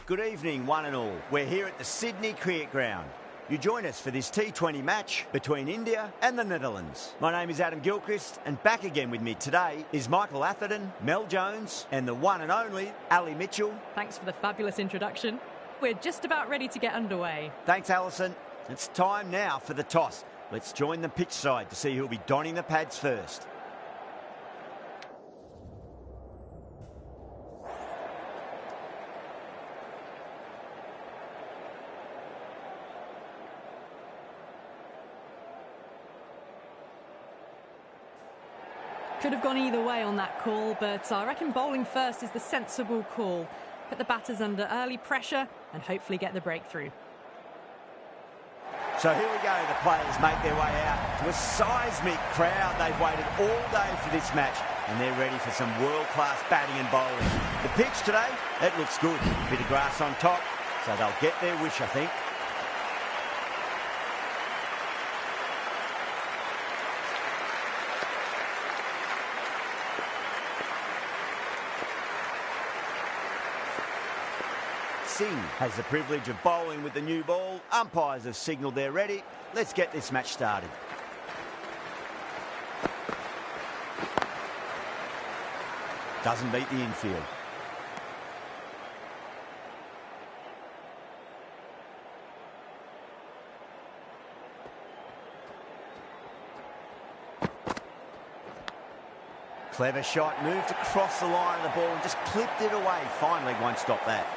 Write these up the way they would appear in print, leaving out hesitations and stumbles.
Good evening, one and all. We're here at the Sydney Cricket Ground. You join us for this T20 match between India and the Netherlands. My name is Adam Gilchrist, and back again with me today is Michael Atherton, Mel Jones, and the one and only Ali Mitchell. Thanks for the fabulous introduction. We're just about ready to get underway. Thanks, Alison. It's time now for the toss. Let's join the pitch side to see who'll be donning the pads first. Could have gone either way on that call, but I reckon bowling first is the sensible call. Put the batters under early pressure and hopefully get the breakthrough. So here we go, the players make their way out to a seismic crowd. They've waited all day for this match and they're ready for some world-class batting and bowling. The pitch today, it looks good. A bit of grass on top, so they'll get their wish, I think. Singh has the privilege of bowling with the new ball. Umpires have signalled they're ready. Let's get this match started. Doesn't beat the infield. Clever shot, moved across the line of the ball and just clipped it away. Fine leg won't stop that.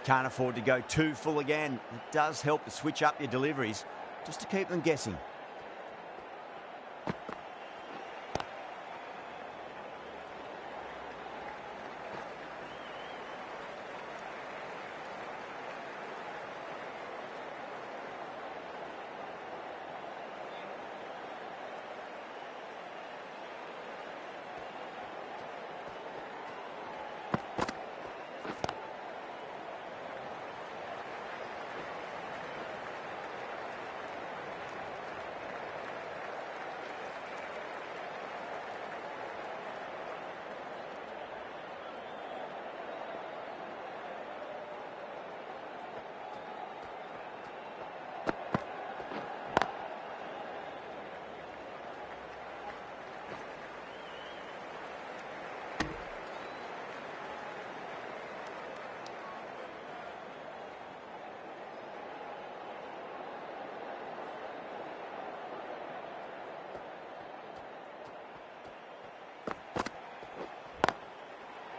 Can't afford to go too full again. It does help to switch up your deliveries just to keep them guessing.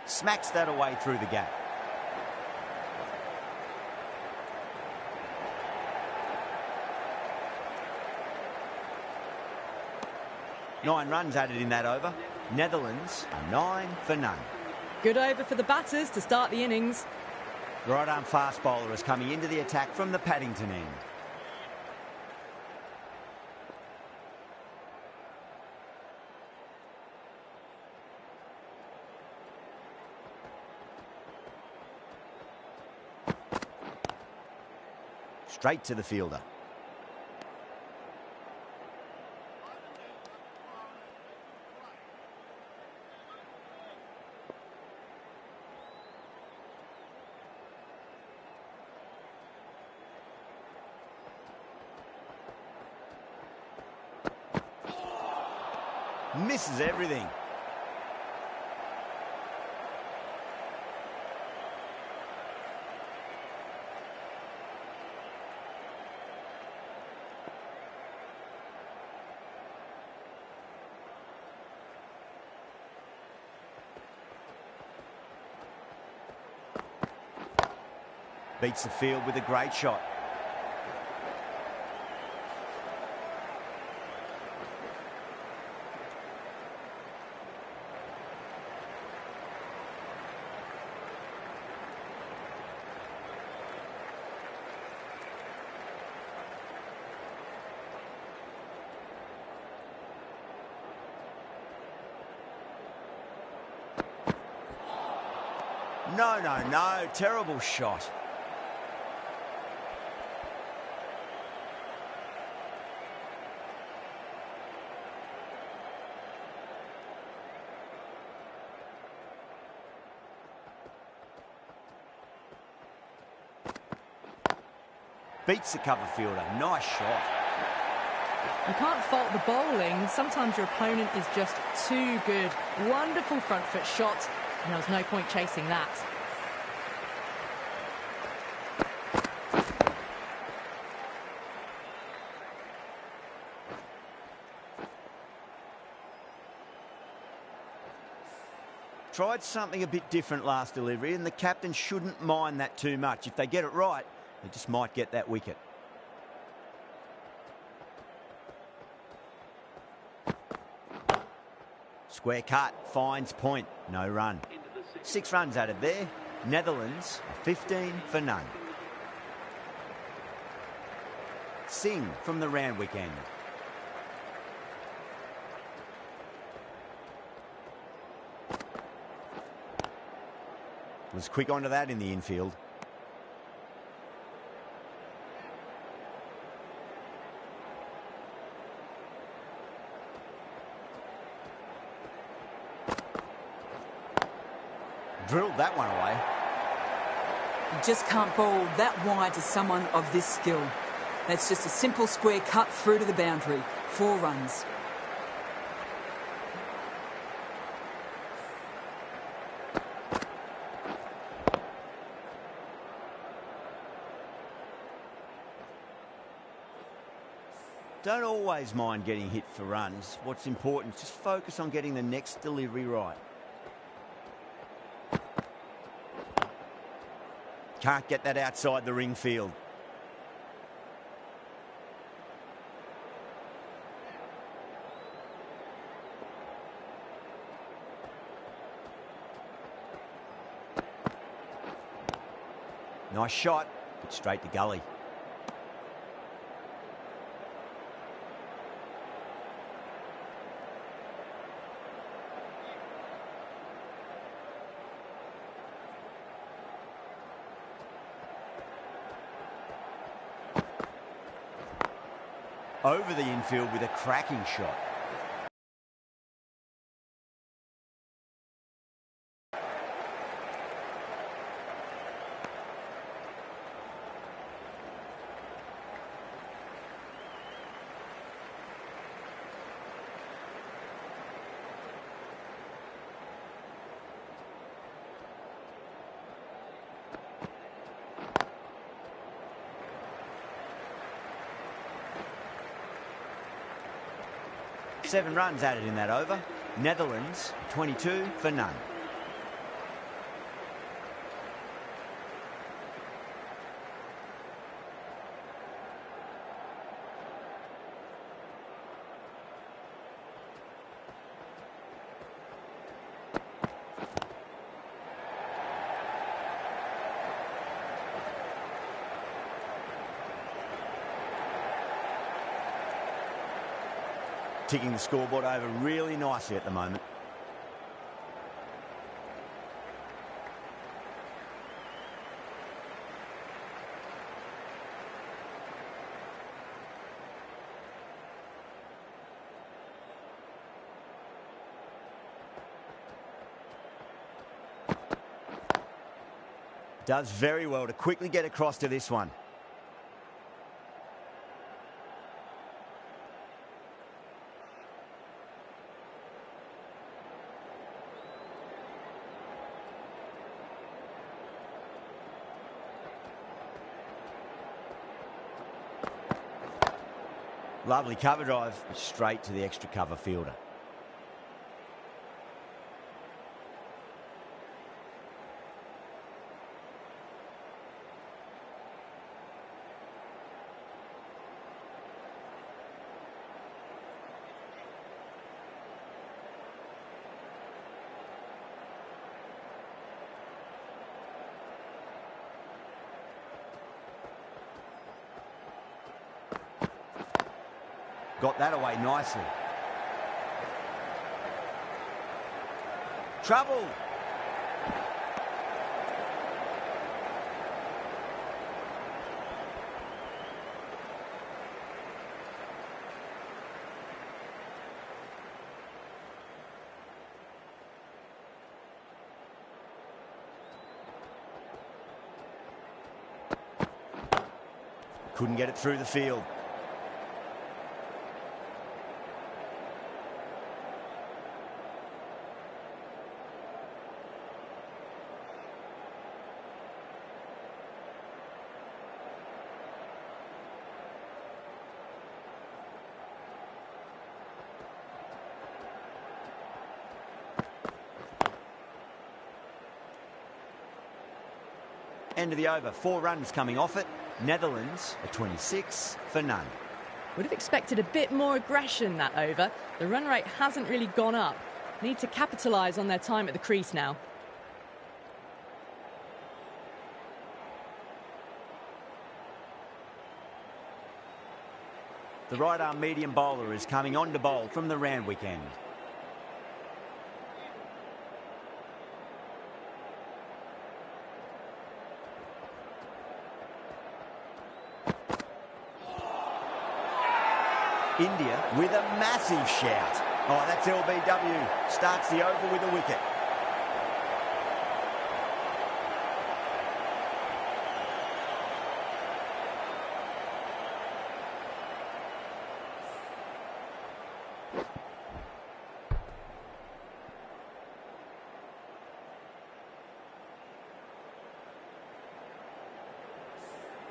Smacks that away through the gap. Nine runs added in that over. Netherlands are 9 for none. Good over for the batters to start the innings. Right-arm fast bowler is coming into the attack from the Paddington end. Straight to the fielder. Misses everything. Beats the field with a great shot. No. Terrible shot. beats the cover fielder. Nice shot. You can't fault the bowling. Sometimes your opponent is just too good. Wonderful front foot shot, and there was no point chasing that. Tried something a bit different last delivery, and the captain shouldn't mind that too much. If they get it right, they just might get that wicket. Square cut, finds point, no run. 6 runs added there. Netherlands, 15 for none. Singh from the Randwick end. Was quick onto that in the infield. Drilled that one away. You just can't bowl that wide to someone of this skill. That's just a simple square cut through to the boundary. 4 runs. Don't always mind getting hit for runs. What's important is just focus on getting the next delivery right. Can't get that outside the ring field. Nice shot, but straight to gully. Over the infield with a cracking shot. Seven runs added in that over. Netherlands, 22 for none. Ticking the scoreboard over really nicely at the moment. Does very well to quickly get across to this one. Lovely cover drive, straight to the extra cover fielder. Got that away nicely. Trouble. couldn't get it through the field. End of the over, 4 runs coming off it. Netherlands are 26 for none. Would have expected a bit more aggression that over. The run rate hasn't really gone up. Need to capitalise on their time at the crease now. The right-arm medium bowler is coming on to bowl from the Randwick end. India with a massive shout. Oh, that's LBW. Starts the over with a wicket.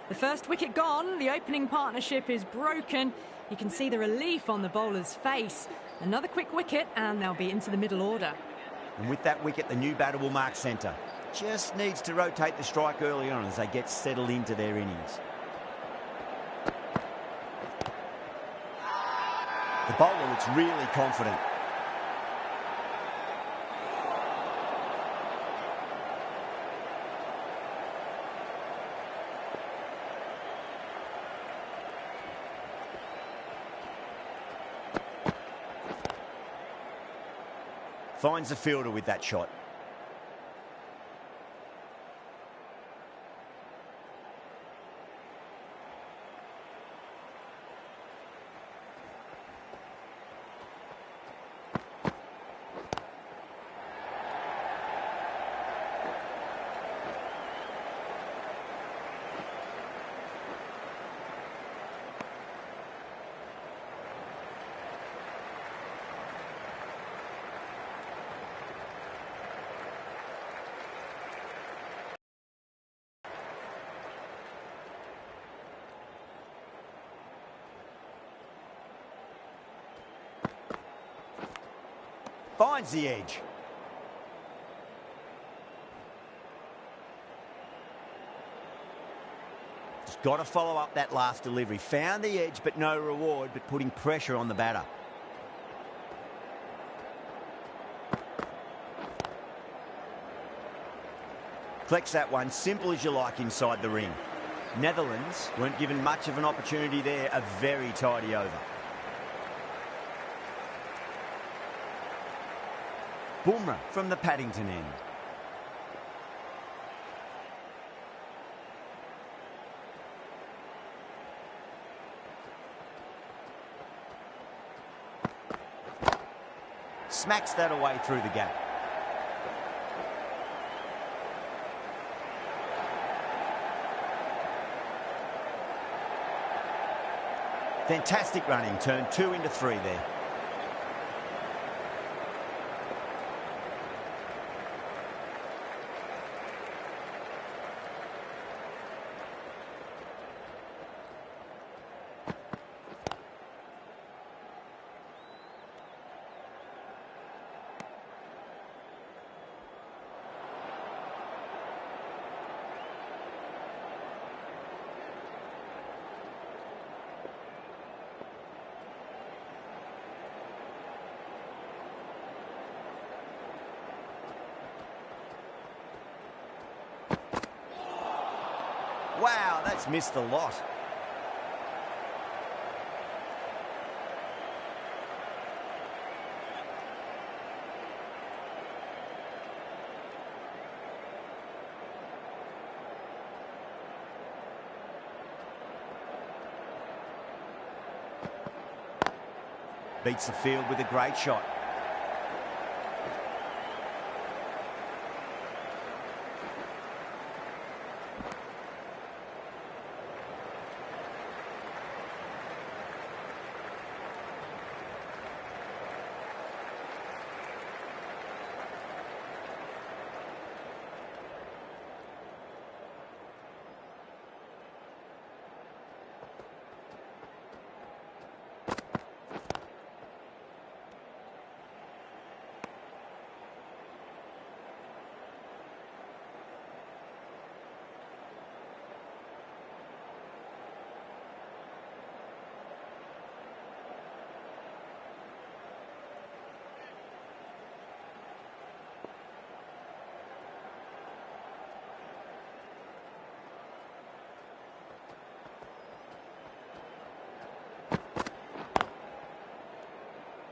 The first wicket gone. The opening partnership is broken. You can see the relief on the bowler's face. Another quick wicket and they'll be into the middle order. And with that wicket, the new batter will mark centre. Just needs to rotate the strike early on as they get settled into their innings. The bowler looks really confident. Finds the fielder with that shot. Finds the edge. Just got to follow up that last delivery. Found the edge, but no reward, but putting pressure on the batter. Collects that one, simple as you like inside the ring. Netherlands weren't given much of an opportunity there. A very tidy over. Bumrah from the Paddington end. Smacks that away through the gap. Fantastic running, turned 2 into 3 there. Wow, that's missed a lot. Beats the field with a great shot.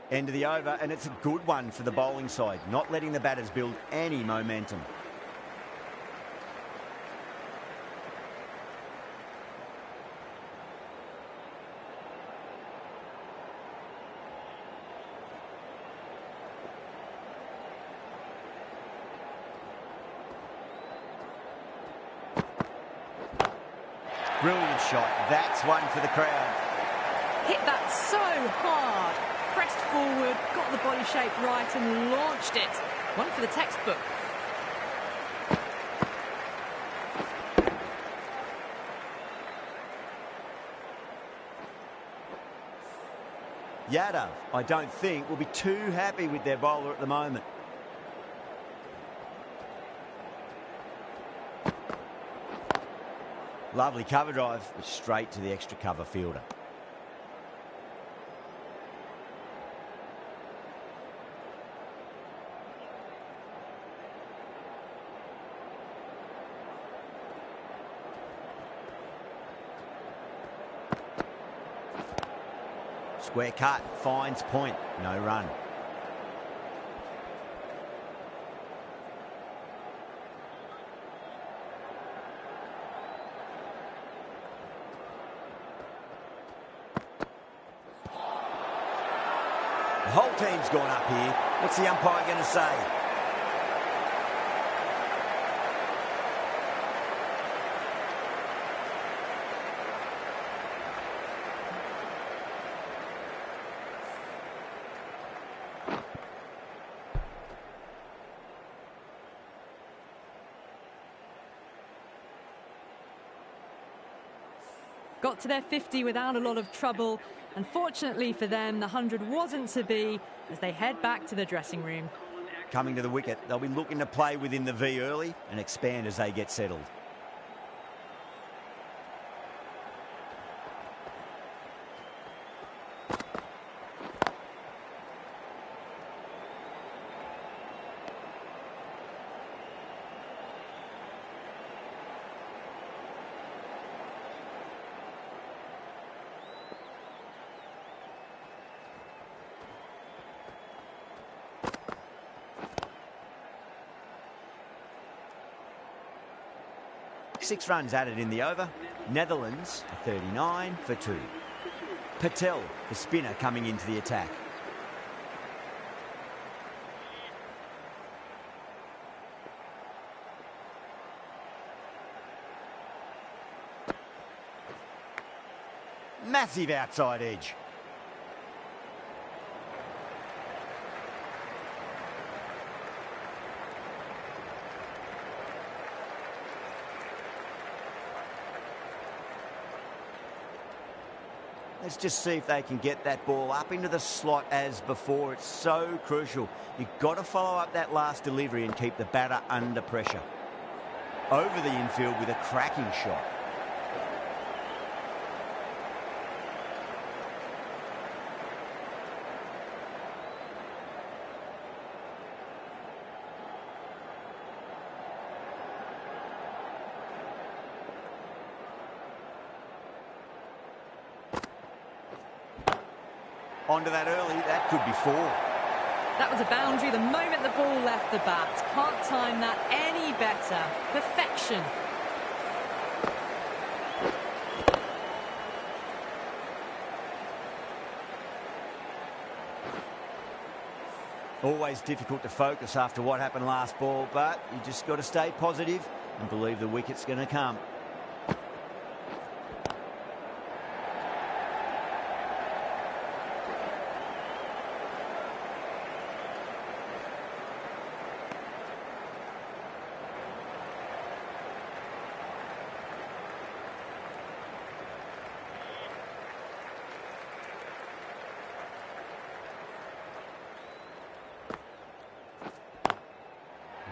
End of the over, and it's a good one for the bowling side, not letting the batters build any momentum. Brilliant shot. That's one for the crowd. Hit that so hard. Pressed forward, got the body shape right and launched it. One for the textbook. Yadav, I don't think, will be too happy with their bowler at the moment. Lovely cover drive, but straight to the extra cover fielder. Square cut, finds point, no run. The whole team's gone up here. What's the umpire going to say? Got to their 50 without a lot of trouble. Unfortunately for them, the 100 wasn't to be as they head back to the dressing room. Coming to the wicket, they'll be looking to play within the V early and expand as they get settled. Six runs added in the over. Netherlands, 39 for 2. Patel, the spinner, coming into the attack. Massive outside edge. Let's just see if they can get that ball up into the slot as before. It's so crucial. You've got to follow up that last delivery and keep the batter under pressure. Over the infield with a cracking shot. Onto that early, that could be 4. That was a boundary the moment the ball left the bat. Can't time that any better. Perfection. Always difficult to focus after what happened last ball, but you just got to stay positive and believe the wicket's going to come.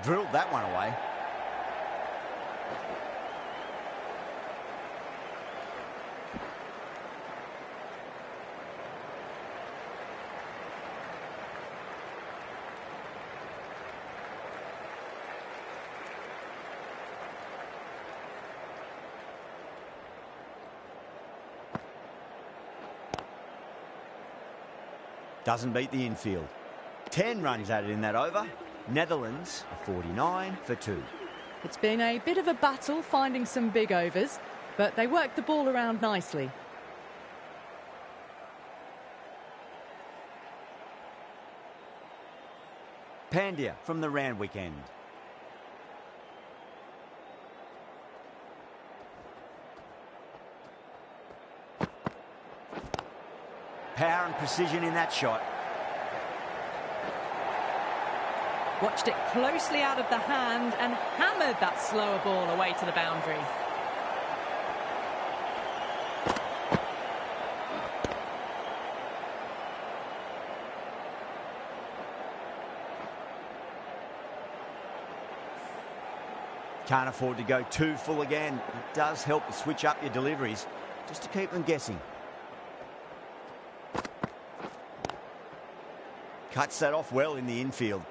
Drilled that one away. Doesn't beat the infield. 10 runs added in that over. Netherlands are 49 for 2. It's been a bit of a battle finding some big overs, but they worked the ball around nicely. Pandya from the Randwick end. Power and precision in that shot. Watched it closely out of the hand and hammered that slower ball away to the boundary. Can't afford to go too full again. It does help to switch up your deliveries just to keep them guessing. Cuts that off well in the infield.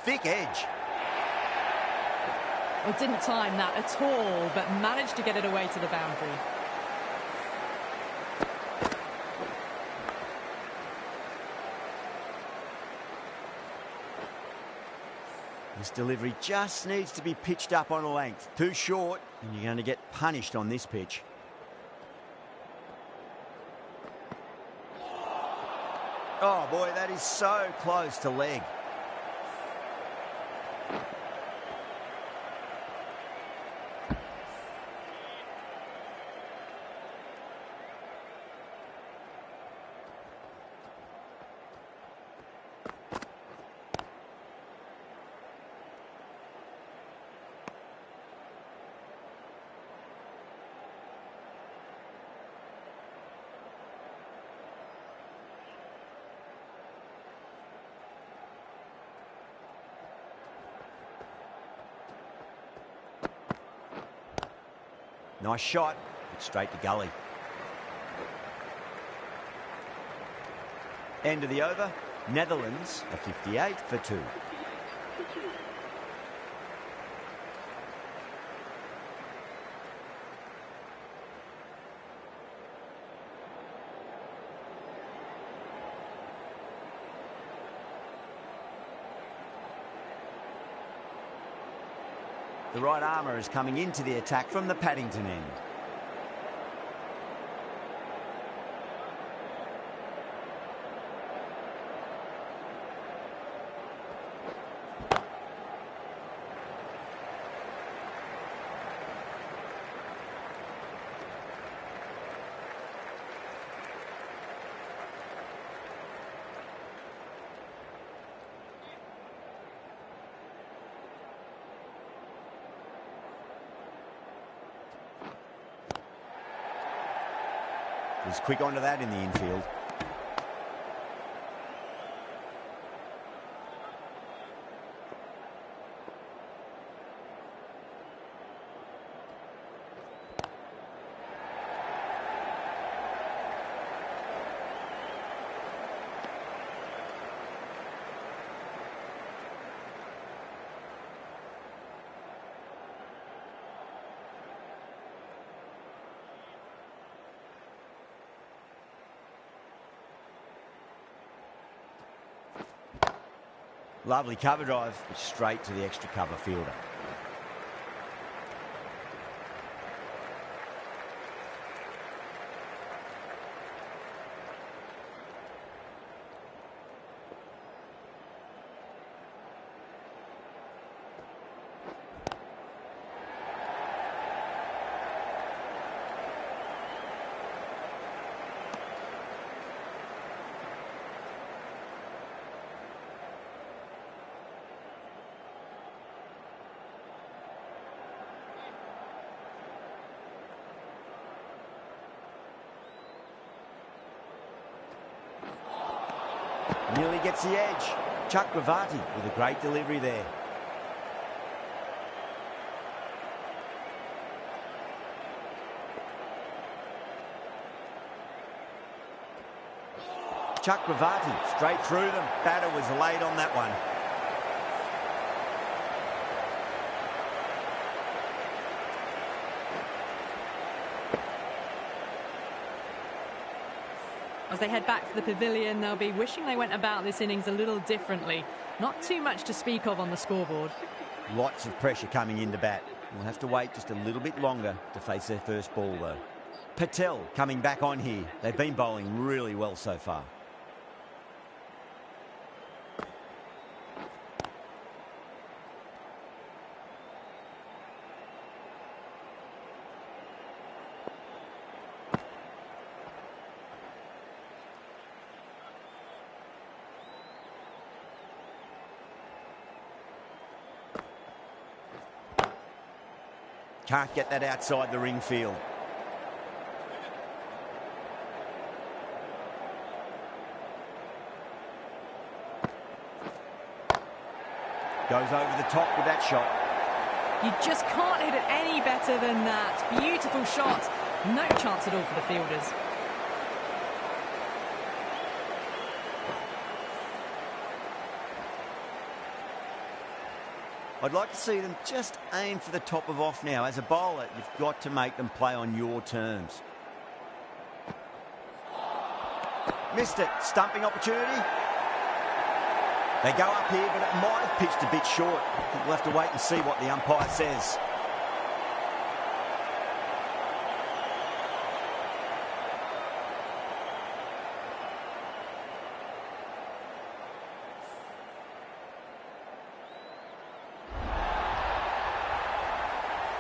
Thick edge. Well, didn't time that at all, but managed to get it away to the boundary. This delivery just needs to be pitched up on a length. Too short, and you're going to get punished on this pitch. Oh boy, that is so close to leg. Nice shot, but straight to gully. End of the over. Netherlands are 58 for 2. The right armour is coming into the attack from the Paddington end. Was quick onto that in the infield. Lovely cover drive, straight to the extra cover fielder. Nearly gets the edge. Chakravarti with a great delivery there. Chakravarti straight through them. Batter was late on that one. As they head back to the pavilion, they'll be wishing they went about this innings a little differently. Not too much to speak of on the scoreboard. Lots of pressure coming into bat. We'll have to wait just a little bit longer to face their first ball, though. Patel coming back on here. They've been bowling really well so far. Can't get that outside the ring field. Goes over the top with that shot. You just can't hit it any better than that. Beautiful shot. No chance at all for the fielders. I'd like to see them just aim for the top of off now. As a bowler, you've got to make them play on your terms. Missed it. Stumping opportunity. They go up here, but it might have pitched a bit short. I think we'll have to wait and see what the umpire says.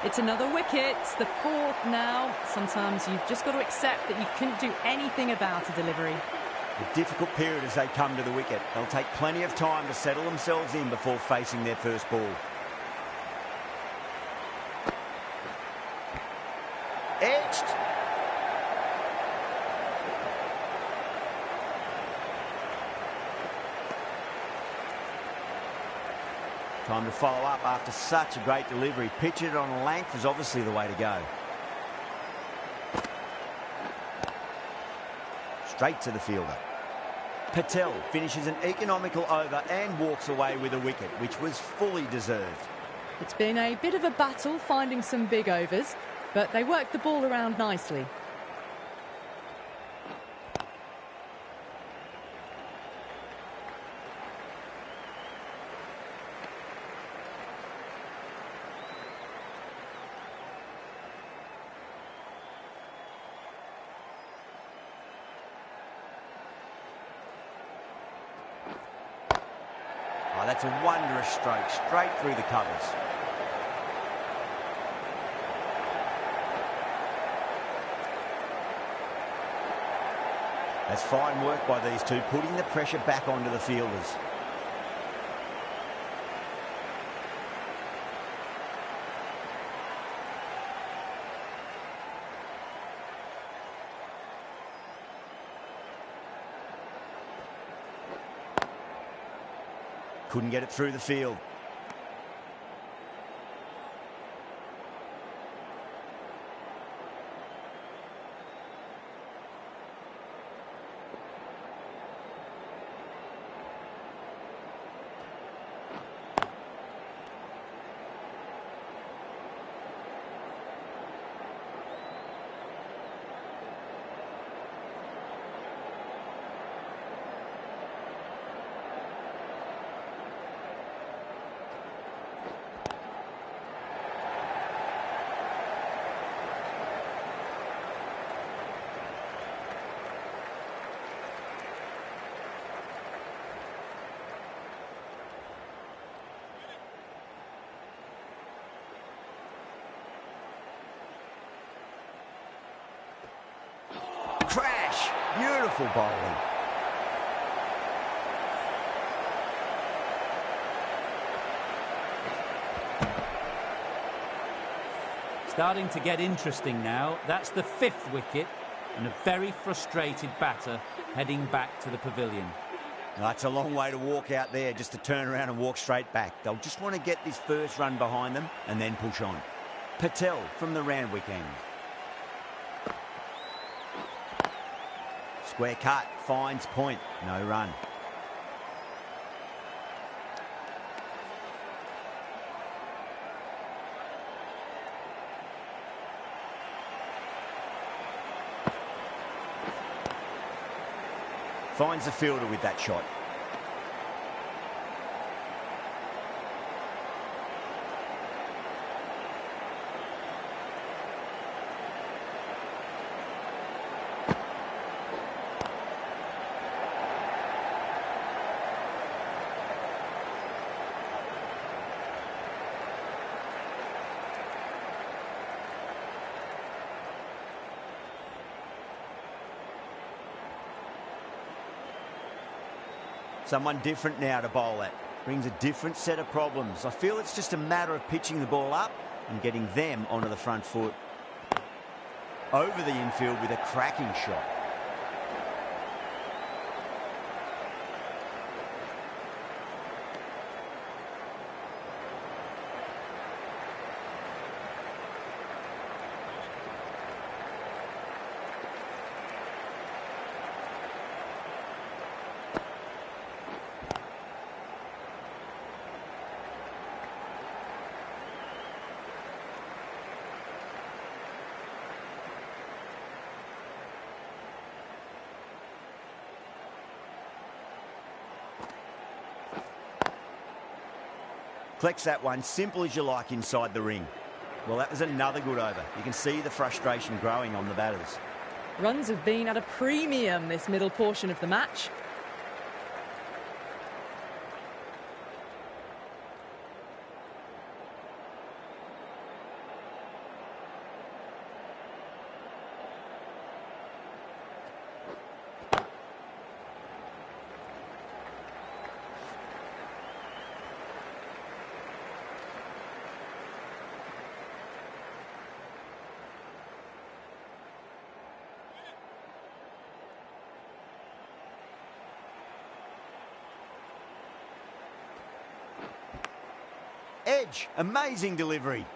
It's another wicket, the fourth now. Sometimes you've just got to accept that you couldn't do anything about a delivery. A difficult period as they come to the wicket. They'll take plenty of time to settle themselves in before facing their first ball. Edged. Time to follow up after such a great delivery. Pitch it on length is obviously the way to go. Straight to the fielder. Patel finishes an economical over and walks away with a wicket, which was fully deserved. It's been a bit of a battle finding some big overs, but they worked the ball around nicely. Oh, that's a wondrous stroke, straight through the covers. That's fine work by these two, putting the pressure back onto the fielders. Couldn't get it through the field. Crash! Beautiful bowling. Starting to get interesting now. That's the fifth wicket and a very frustrated batter heading back to the pavilion. That's a long way to walk out there just to turn around and walk straight back. They'll just want to get this first run behind them and then push on. Patel from the Randwick end. Square cut, finds point, no run. Finds the fielder with that shot. Someone different now to bowl at. Brings a different set of problems. I feel it's just a matter of pitching the ball up and getting them onto the front foot. Over the infield with a cracking shot. Collects that one, simple as you like, inside the ring. Well, that was another good over. You can see the frustration growing on the batters. Runs have been at a premium this middle portion of the match. Edge, amazing delivery.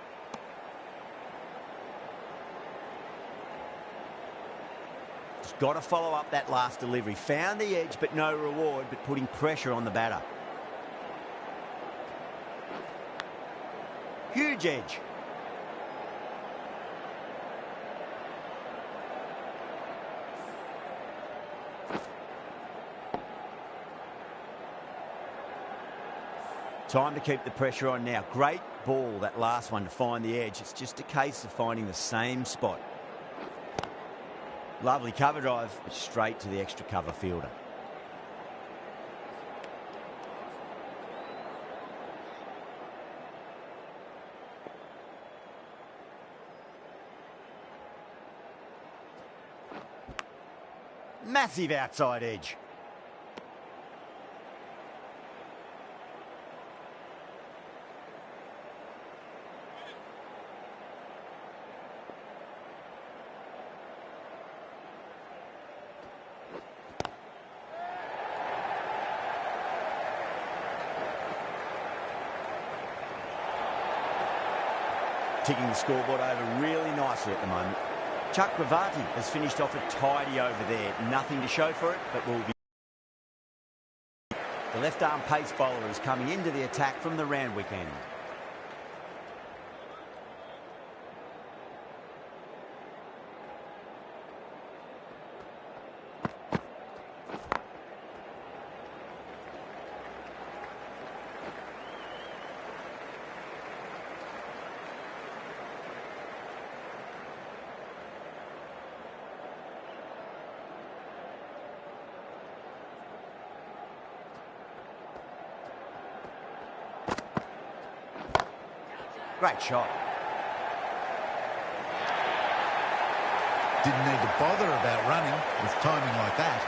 Just got to follow up that last delivery. Found the edge, but no reward, but putting pressure on the batter. Huge edge. Time to keep the pressure on now. Great ball, that last one, to find the edge. It's just a case of finding the same spot. Lovely cover drive, but straight to the extra cover fielder. Massive outside edge. Ticking the scoreboard over really nicely at the moment. Chakravarti has finished off a tidy over there. Nothing to show for it, but will be. The left-arm pace bowler is coming into the attack from the Randwick end. Great shot. Didn't need to bother about running with timing like that.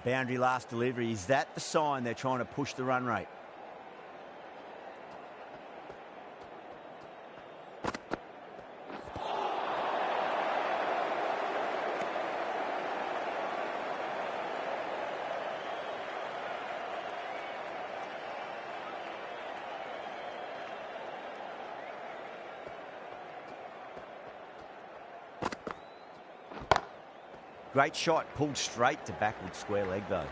Boundary last delivery. Is that the sign they're trying to push the run rate? Great shot, pulled straight to backward square leg though.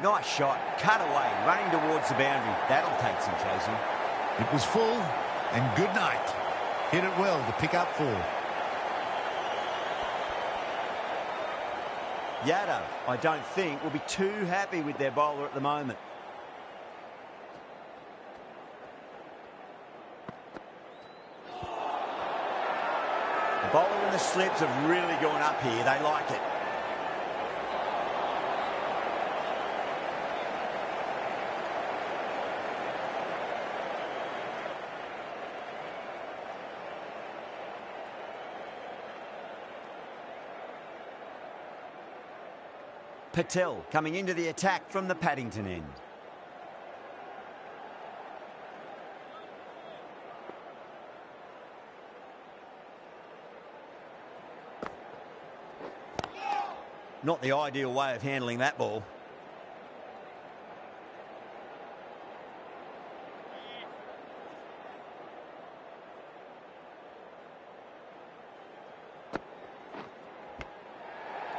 Nice shot, cut away, running towards the boundary. That'll take some chasing. It was full, and good night. Hit it well to pick up 4. Yadav, I don't think, will be too happy with their bowler at the moment. The bowler and the slips have really gone up here. They like it. Patel coming into the attack from the Paddington end. Not the ideal way of handling that ball.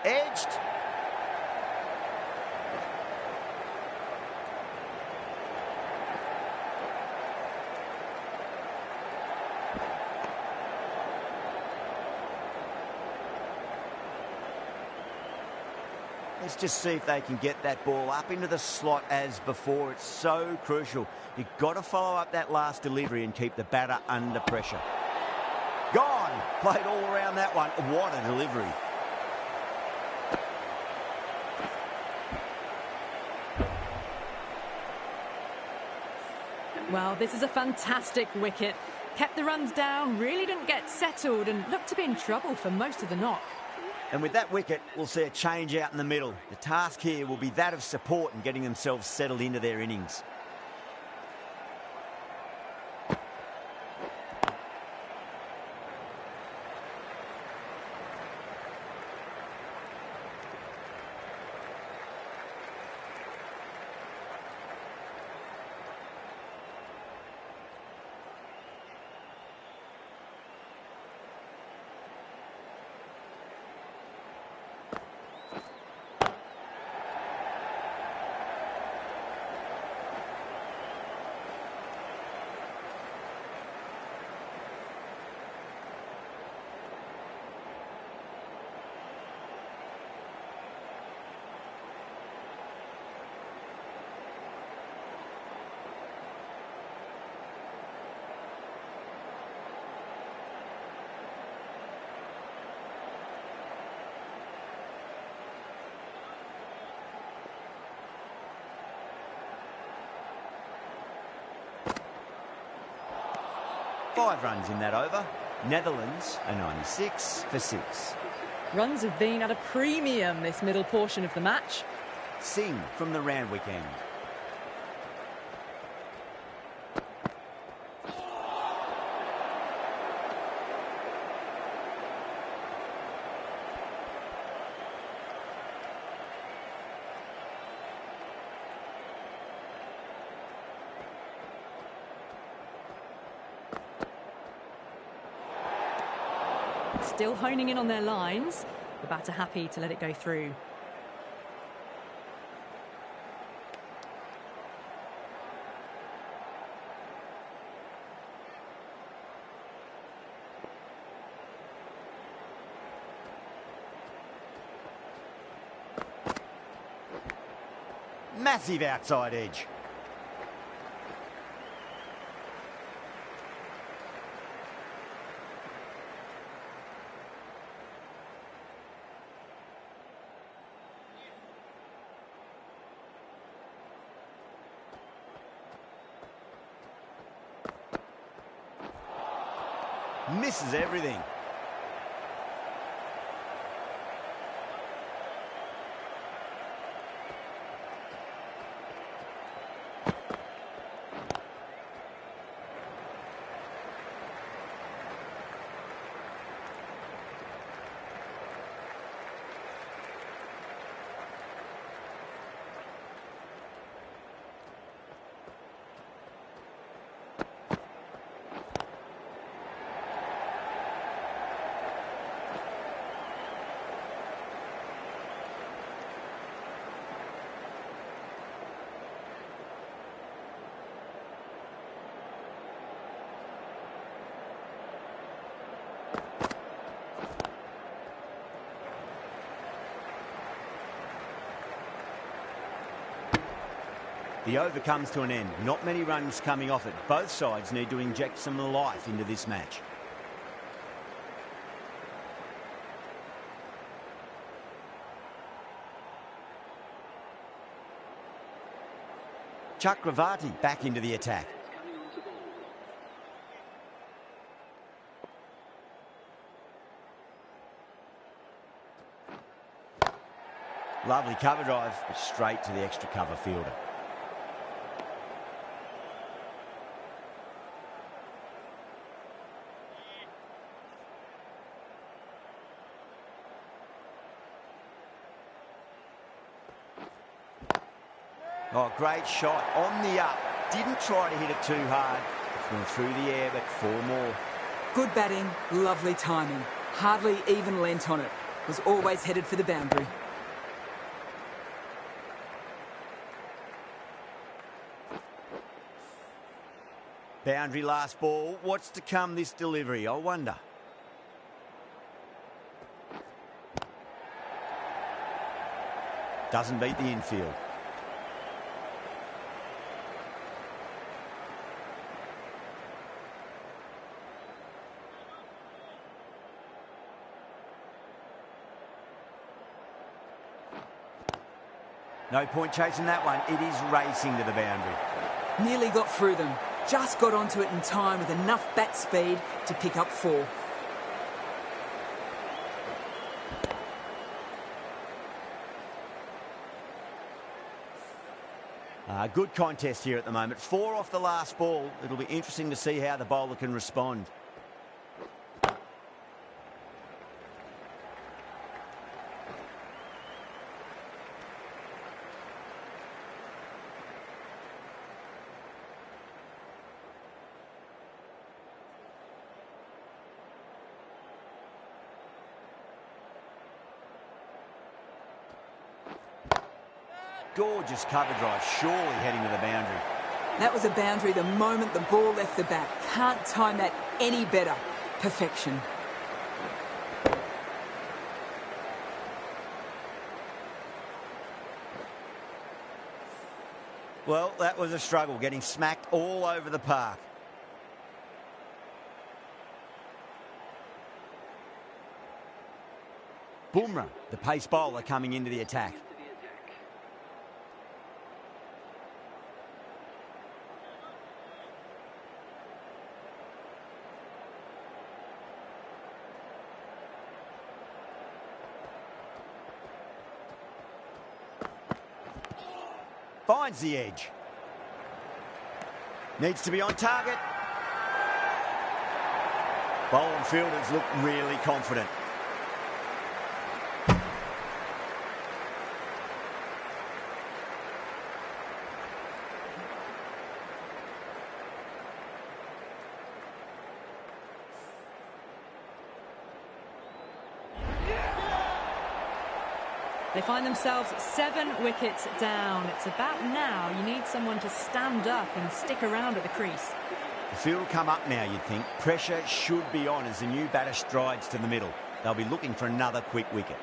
Edged. Let's just see if they can get that ball up into the slot as before. It's so crucial. You've got to follow up that last delivery and keep the batter under pressure. Gone! Played all around that one. What a delivery. Well, this is a fantastic wicket. Kept the runs down, really didn't get settled and looked to be in trouble for most of the knock. And with that wicket, we'll see a change out in the middle. The task here will be that of support and getting themselves settled into their innings. Five runs in that over. Netherlands are 96 for 6. Runs have been at a premium this middle portion of the match. Singh from the Randwick end. Still honing in on their lines. The batter happy to let it go through. Massive outside edge. misses everything. The over comes to an end. Not many runs coming off it. Both sides need to inject some life into this match. Chakravarti back into the attack. Lovely cover drive, but straight to the extra cover fielder. Oh, great shot on the up. Didn't try to hit it too hard. It's gone through the air, but 4 more. Good batting, lovely timing. Hardly even lent on it. Was always headed for the boundary. Boundary last ball. What's to come this delivery, I wonder. Doesn't beat the infield. No point chasing that one. It is racing to the boundary. Nearly got through them. Just got onto it in time with enough bat speed to pick up 4. Good contest here at the moment. 4 off the last ball. It'll be interesting to see how the bowler can respond. Gorgeous cover drive, surely heading to the boundary. That was a boundary the moment the ball left the bat. Can't time that any better. Perfection. Well, that was a struggle, getting smacked all over the park. Bumrah, the pace bowler, coming into the attack. Finds the edge. Needs to be on target. Bowling fielders look really confident. They find themselves 7 wickets down. It's about now you need someone to stand up and stick around at the crease. The field will come up now, you'd think. Pressure should be on as the new batter strides to the middle. They'll be looking for another quick wicket.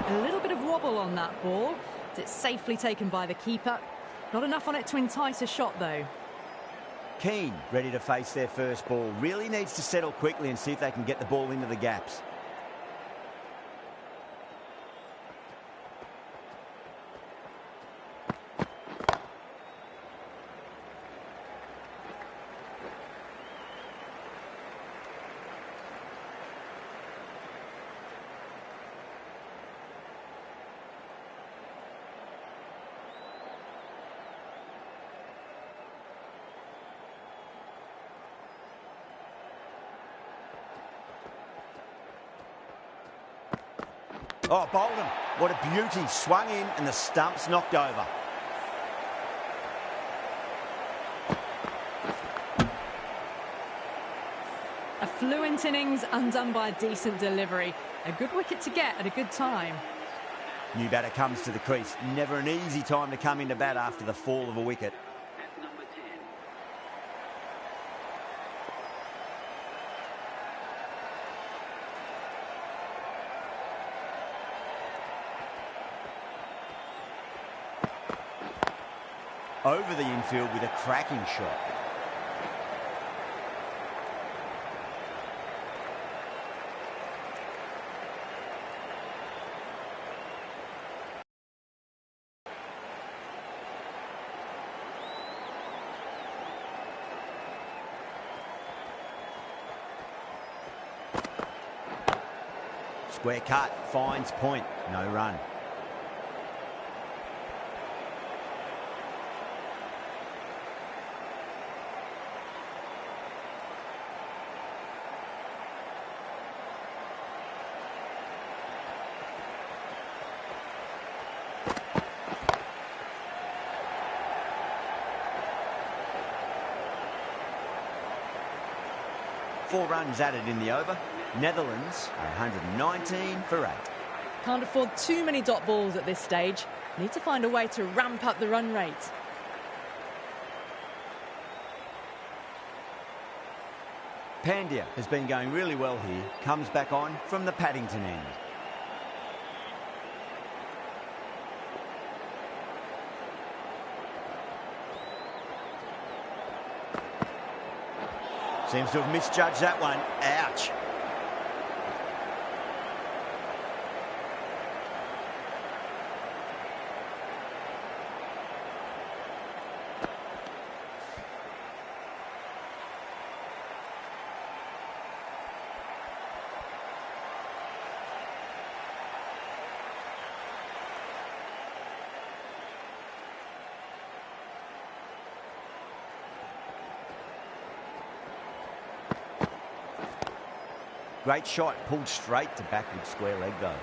A little bit of wobble on that ball. It's safely taken by the keeper. Not enough on it to entice a shot, though. Keane, ready to face their first ball. Really needs to settle quickly and see if they can get the ball into the gaps. Oh, bowled him. What a beauty. Swung in and the stump's knocked over. A fluent innings undone by a decent delivery. A good wicket to get at a good time. New batter comes to the crease. Never an easy time to come into bat after the fall of a wicket. Over the infield with a cracking shot. Square cut, finds point, no run. Four runs added in the over. Netherlands are 119 for 8. Can't afford too many dot balls at this stage. Need to find a way to ramp up the run rate. Pandya has been going really well here. Comes back on from the Paddington end. Seems to have misjudged that one. Ouch. Great shot, pulled straight to backward square leg though.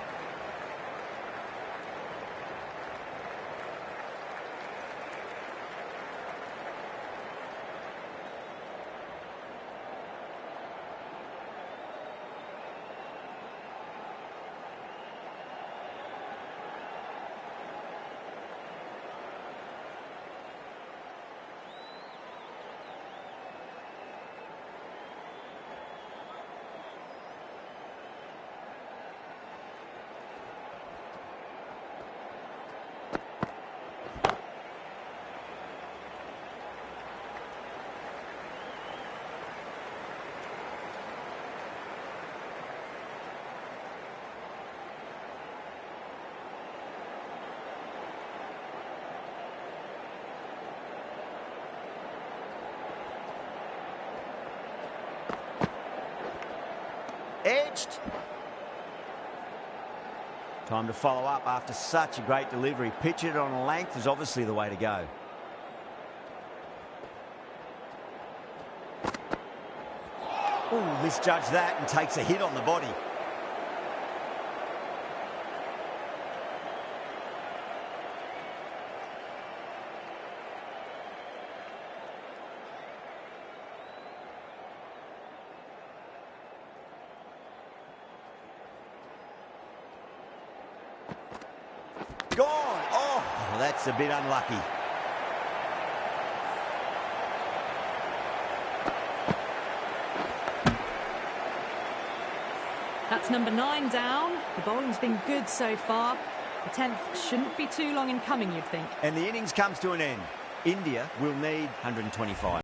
Edged. Time to follow up after such a great delivery. Pitch it on a length is obviously the way to go. Ooh, misjudged that and takes a hit on the body. Gone. Oh, that's a bit unlucky. That's number 9 down. The bowling's been good so far. The 10th shouldn't be too long in coming, you'd think. And the innings comes to an end. India will need 125.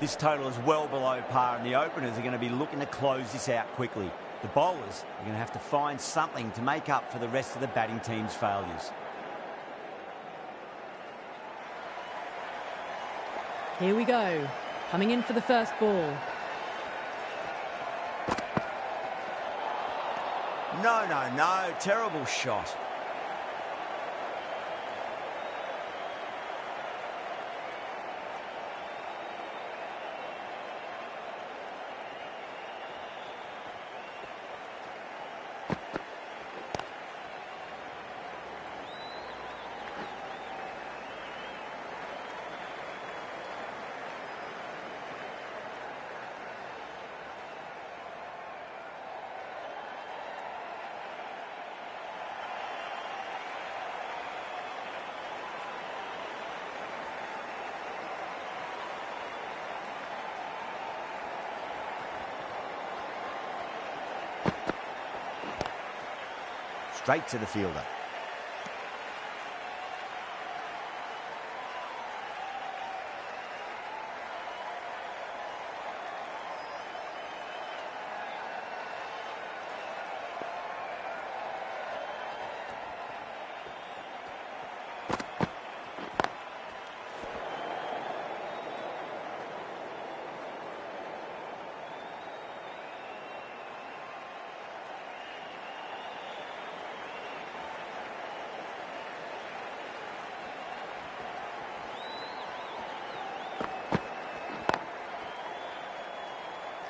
This total is well below par, and the openers are going to be looking to close this out quickly. The bowlers are going to have to find something to make up for the rest of the batting team's failures. Here we go. Coming in for the first ball. No. Terrible shot. Straight to the fielder.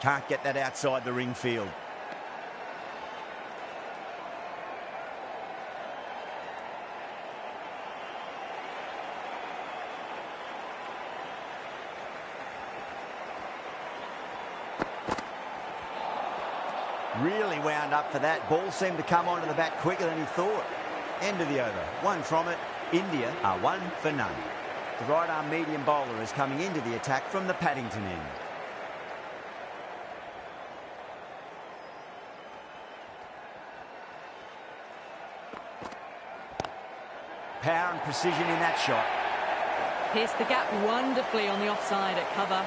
Can't get that outside the ring field. Really wound up for that. Ball seemed to come onto the bat quicker than he thought. End of the over. One from it. India are 1 for none. The right-arm medium bowler is coming into the attack from the Paddington end. Power and precision in that shot. Pierced the gap wonderfully on the offside at cover.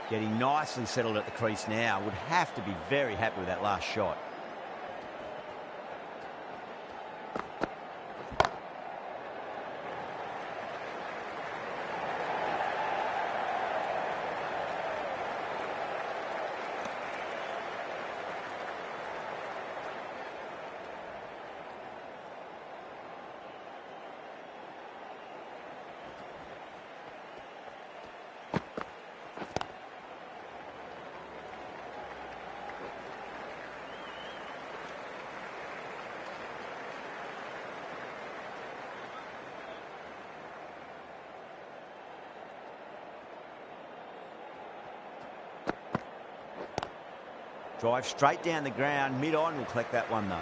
Getting nicely settled at the crease now. Would have to be very happy with that last shot. Drive straight down the ground. Mid-on will collect that one, though.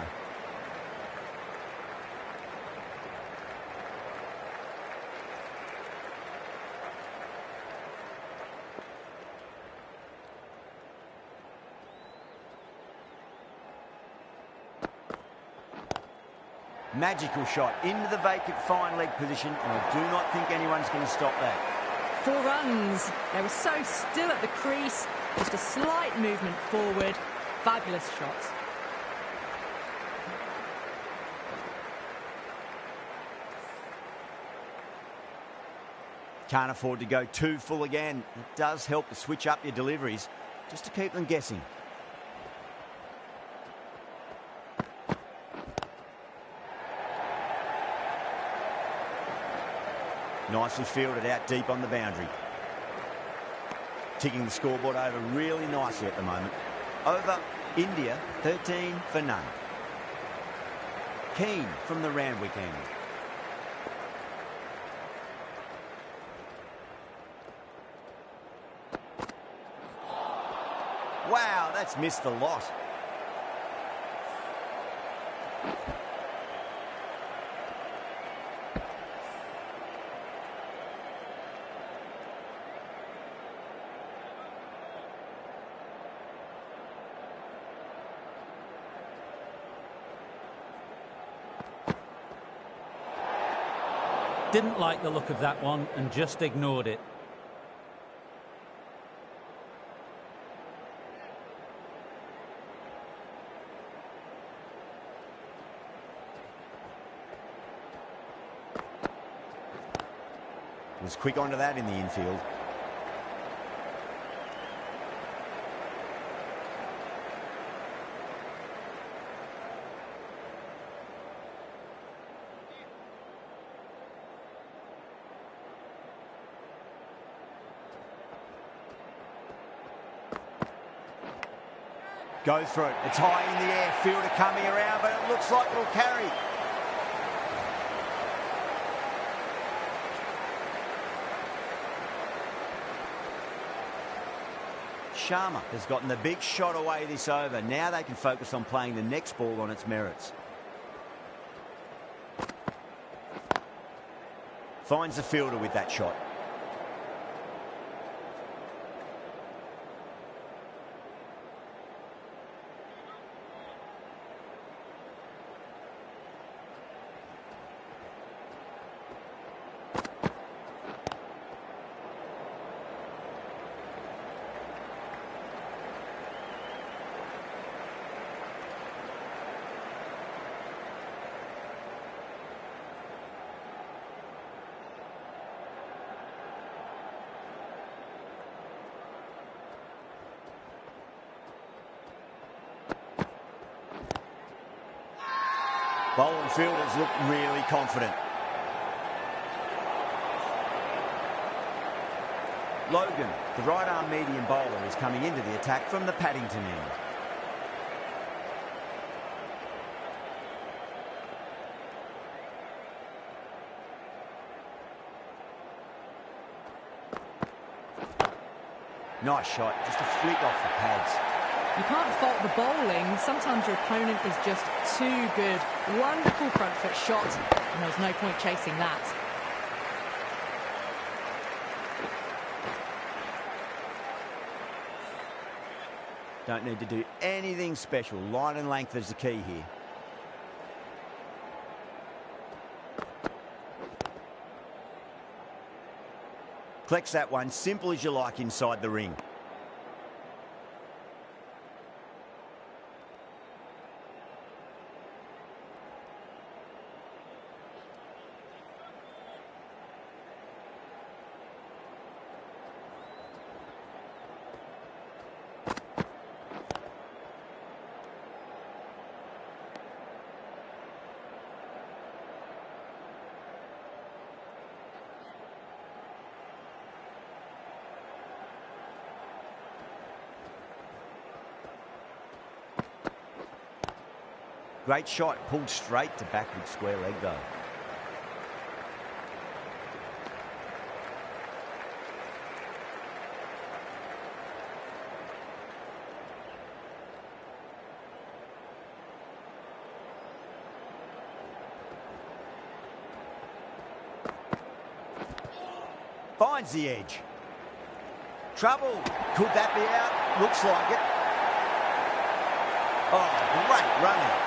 Magical shot into the vacant fine leg position, and I do not think anyone's going to stop that. 4 runs. They were so still at the crease. Just a slight movement forward. Fabulous shots. Can't afford to go too full again. It does help to switch up your deliveries just to keep them guessing. Nicely fielded out deep on the boundary. Ticking the scoreboard over really nicely at the moment. Over, India, 13 for none. Keane from the Randwick end. Wow, that's missed the lot. Didn't like the look of that one and just ignored it. Was quick onto that in the infield. Go through it. It's high in the air. Fielder coming around, but it looks like it'll carry. Sharma has gotten the big shot away this over. Now they can focus on playing the next ball on its merits. Finds the fielder with that shot. Bowling fielders look really confident. Logan, the right-arm medium bowler, is coming into the attack from the Paddington end. Nice shot, just a flick off the pads. You can't fault the bowling. Sometimes your opponent is just too good. Wonderful front foot shot, and there's no point chasing that. Don't need to do anything special. Line and length is the key here. Collects that one, simple as you like, inside the ring. Great shot, pulled straight to backward square leg though. Finds the edge. Trouble. Could that be out? Looks like it. Oh, great running.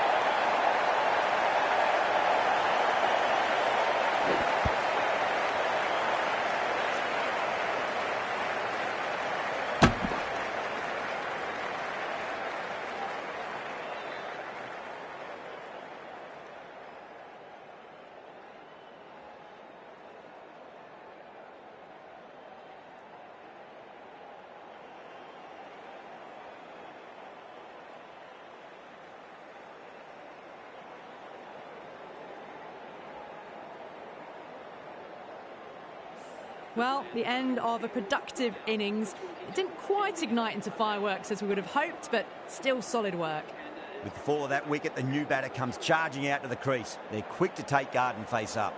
Well, the end of a productive innings. It didn't quite ignite into fireworks as we would have hoped, but still solid work. With the fall of that wicket, the new batter comes charging out to the crease. They're quick to take guard and face up.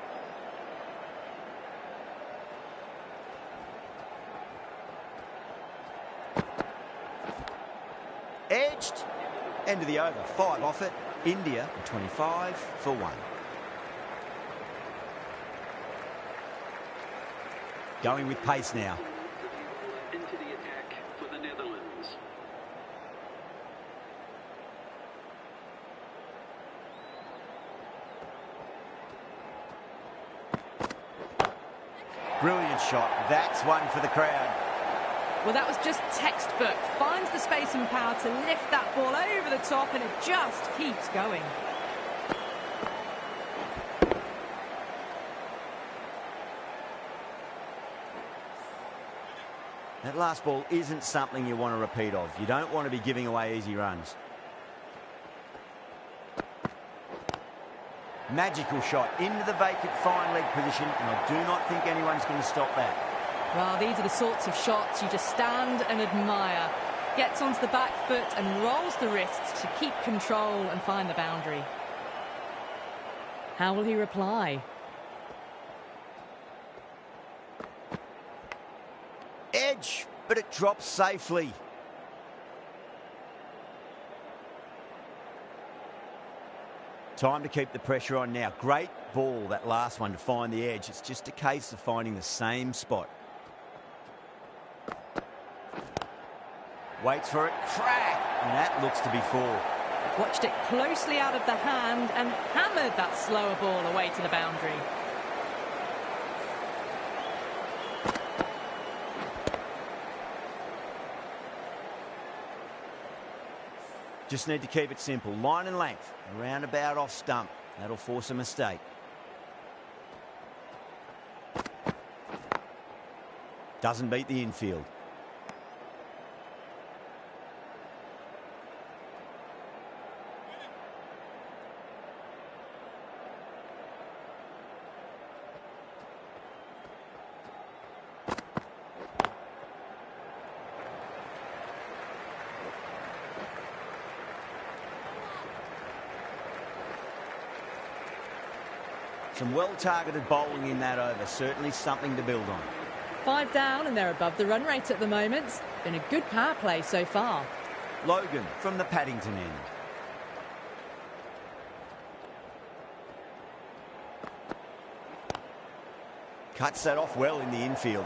Edged. End of the over. 5 off it. India 25 for 1. Going with pace now. Into the attack for the Netherlands. Brilliant shot. That's one for the crowd. Well, that was just textbook. Finds the space and power to lift that ball over the top, and it just keeps going. That last ball isn't something you want to repeat of. You don't want to be giving away easy runs. Magical shot into the vacant fine leg position, and I do not think anyone's going to stop that. Well, these are the sorts of shots you just stand and admire. Gets onto the back foot and rolls the wrists to keep control and find the boundary. How will he reply? Edge, but it drops safely. Time to keep the pressure on now. Great ball, that last one, to find the edge. It's just a case of finding the same spot. Waits for it, crack, and that looks to be four. Watched it closely out of the hand and hammered that slower ball away to the boundary. Just need to keep it simple. Line and length, around about off stump. That'll force a mistake. Doesn't beat the infield. Some well-targeted bowling in that over. Certainly something to build on. 5 down and they're above the run rate at the moment. Been a good power play so far. Logan from the Paddington end. Cuts that off well in the infield.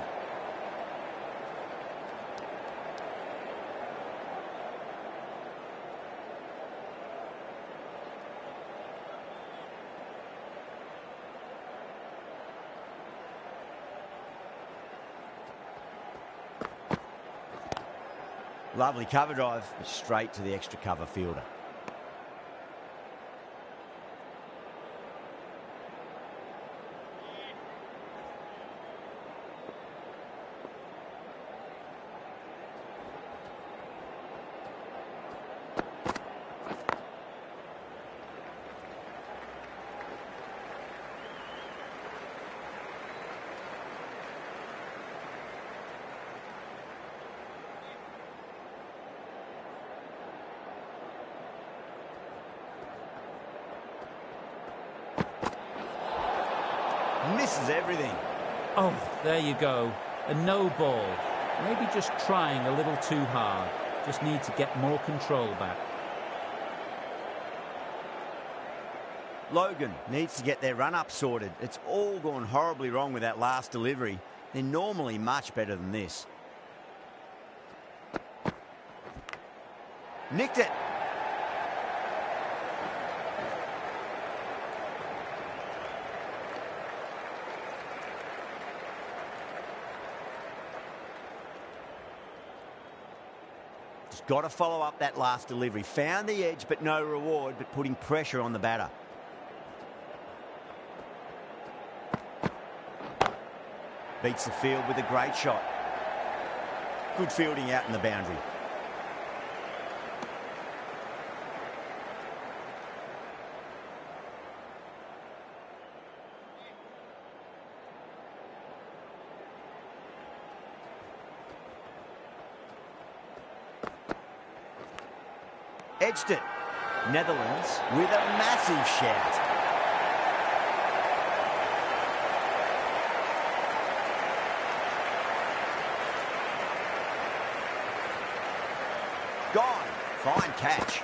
Lovely cover drive, straight to the extra cover fielder. Misses everything. Oh, there you go. A no ball. Maybe just trying a little too hard. Just need to get more control back. Logan needs to get their run-up sorted. It's all gone horribly wrong with that last delivery. They're normally much better than this. Nicked it. Got to follow up that last delivery. Found the edge, but no reward, but putting pressure on the batter. Beats the field with a great shot. Good fielding out in the boundary. Edged it. Netherlands with a massive shout. Gone. Fine catch.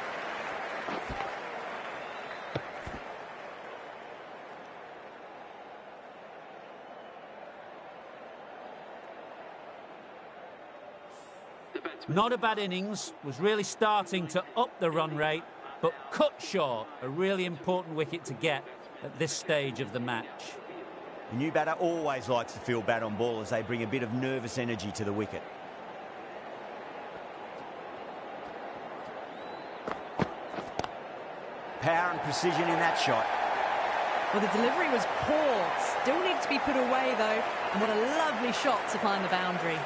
Not a bad innings, was really starting to up the run rate, but cut short, a really important wicket to get at this stage of the match. The new batter always likes to feel bat on ball as they bring a bit of nervous energy to the wicket. Power and precision in that shot. Well, the delivery was poor. Still needs to be put away, though. And what a lovely shot to find the boundary.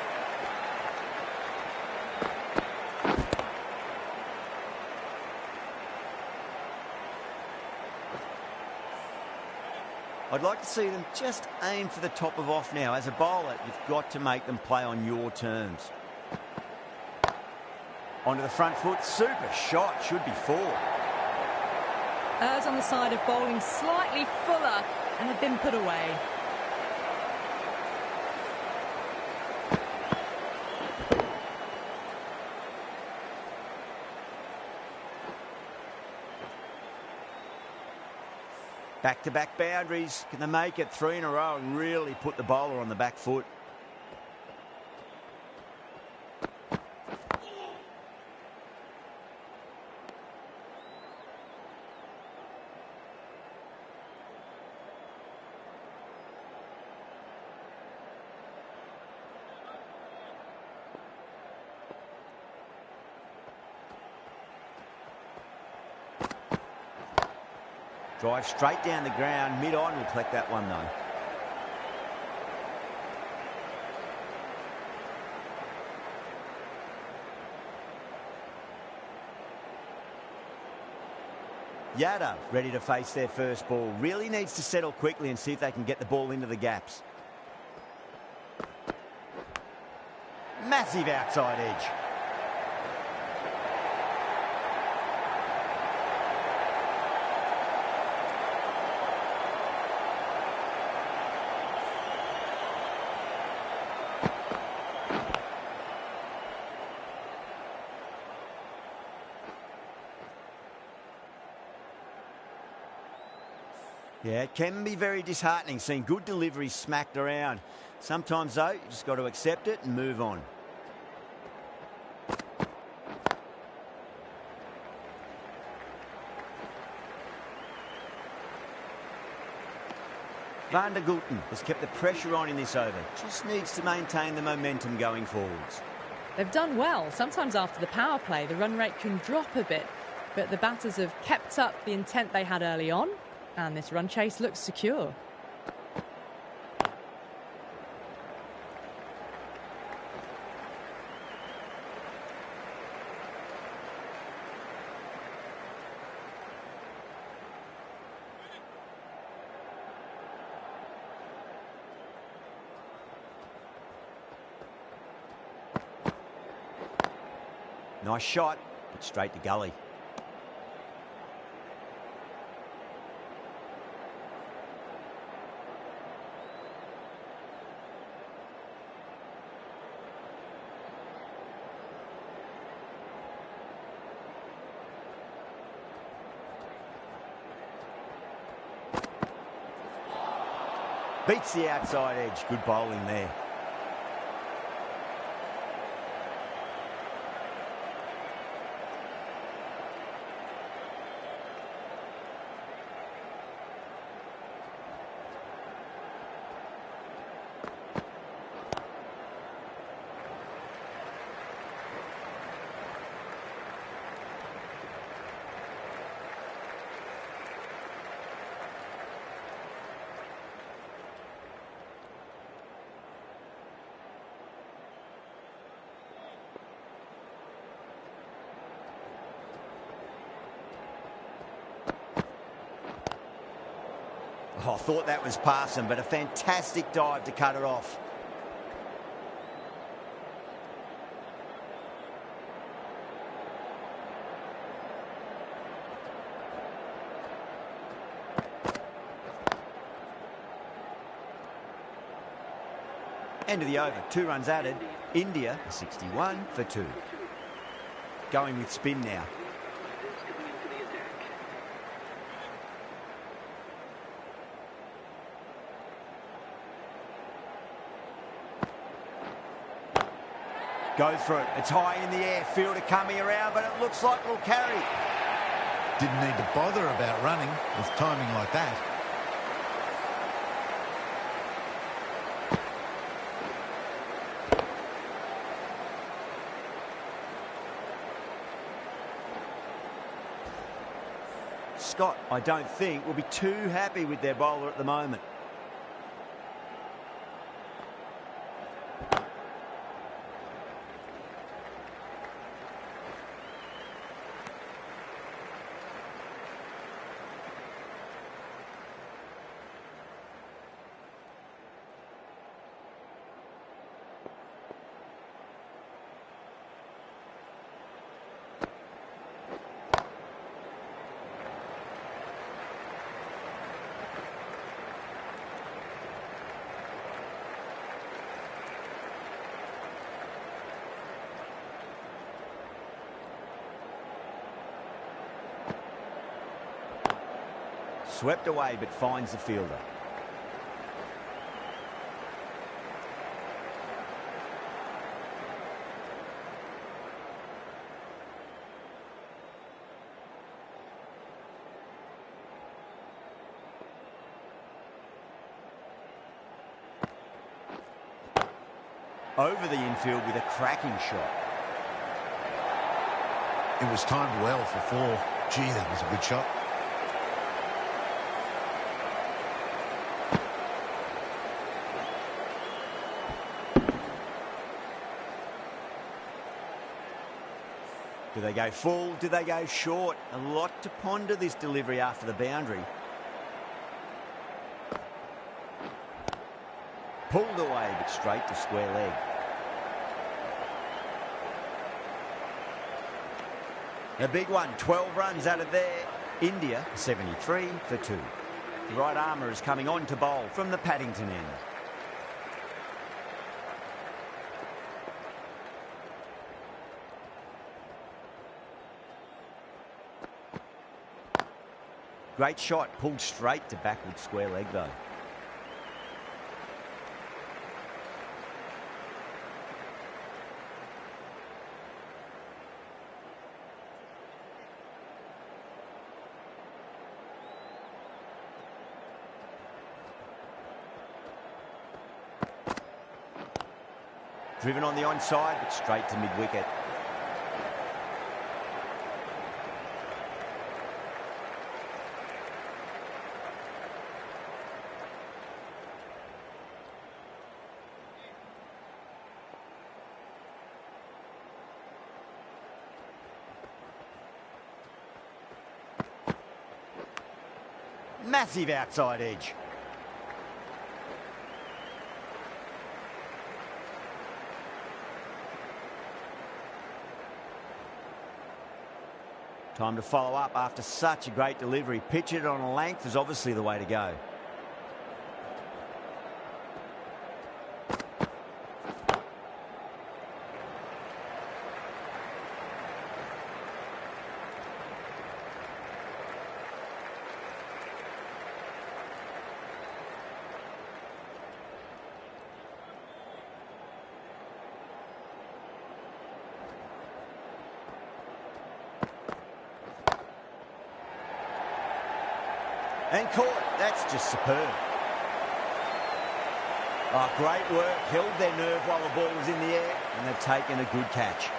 I'd like to see them just aim for the top of off now. As a bowler, you've got to make them play on your terms. Onto the front foot. Super shot. Should be 4. Errs on the side of bowling slightly fuller and had been put away. Back-to-back boundaries. Can they make it 3 in a row and really put the bowler on the back foot? Drive straight down the ground. Mid-on will collect that one, though. Yadav ready to face their first ball. Really needs to settle quickly and see if they can get the ball into the gaps. Massive outside edge. Yeah, it can be very disheartening seeing good deliveries smacked around. Sometimes, though, you just got to accept it and move on. Van der Gulten has kept the pressure on in this over. Just needs to maintain the momentum going forwards. They've done well. Sometimes after the power play, the run rate can drop a bit, but the batters have kept up the intent they had early on, and this run chase looks secure. Nice shot, but straight to gully. Beats the outside edge. Good bowling there. Oh, I thought that was passing, but a fantastic dive to cut it off. End of the over. 2 runs added. India 61 for 2. Going with spin now. Goes for it. It's high in the air. Fielder coming around, but it looks like it'll carry. Didn't need to bother about running with timing like that. Scott, I don't think, will be too happy with their bowler at the moment. Swept away, but finds the fielder. Over the infield with a cracking shot. It was timed well for 4. Gee, that was a good shot. Do they go full? Do they go short? A lot to ponder this delivery after the boundary. Pulled away, but straight to square leg. A big one, 12 runs out of there. India, 73 for 2. The right armour is coming on to bowl from the Paddington end. Great shot, pulled straight to backward square leg though. Driven on the onside, but straight to mid-wicket. Massive outside edge. Time to follow up after such a great delivery. Pitch it on a length is obviously the way to go. And caught. That's just superb. Oh, great work. Held their nerve while the ball was in the air, and they've taken a good catch.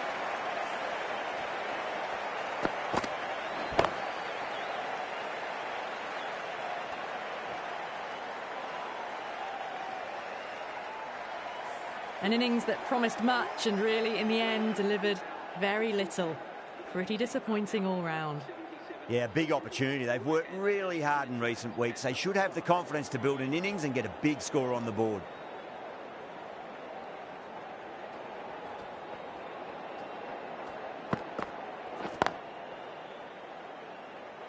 An innings that promised much and really, in the end, delivered very little. Pretty disappointing all round. Yeah, big opportunity. They've worked really hard in recent weeks. They should have the confidence to build an innings and get a big score on the board.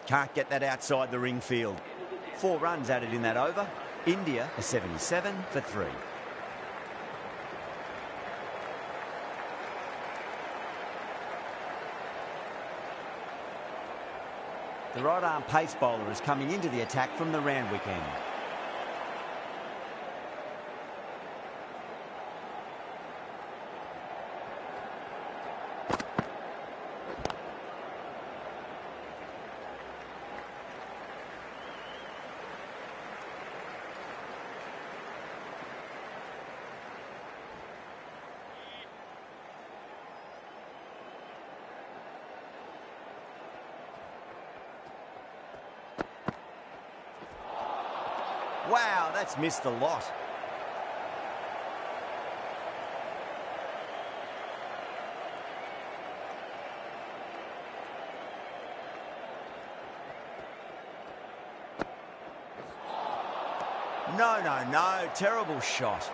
Can't get that outside the ring field. 4 runs added in that over. India are 77 for 3. The right-arm pace bowler is coming into the attack from the Randwick end. Wow, that's missed a lot. No, no, no. Terrible shot.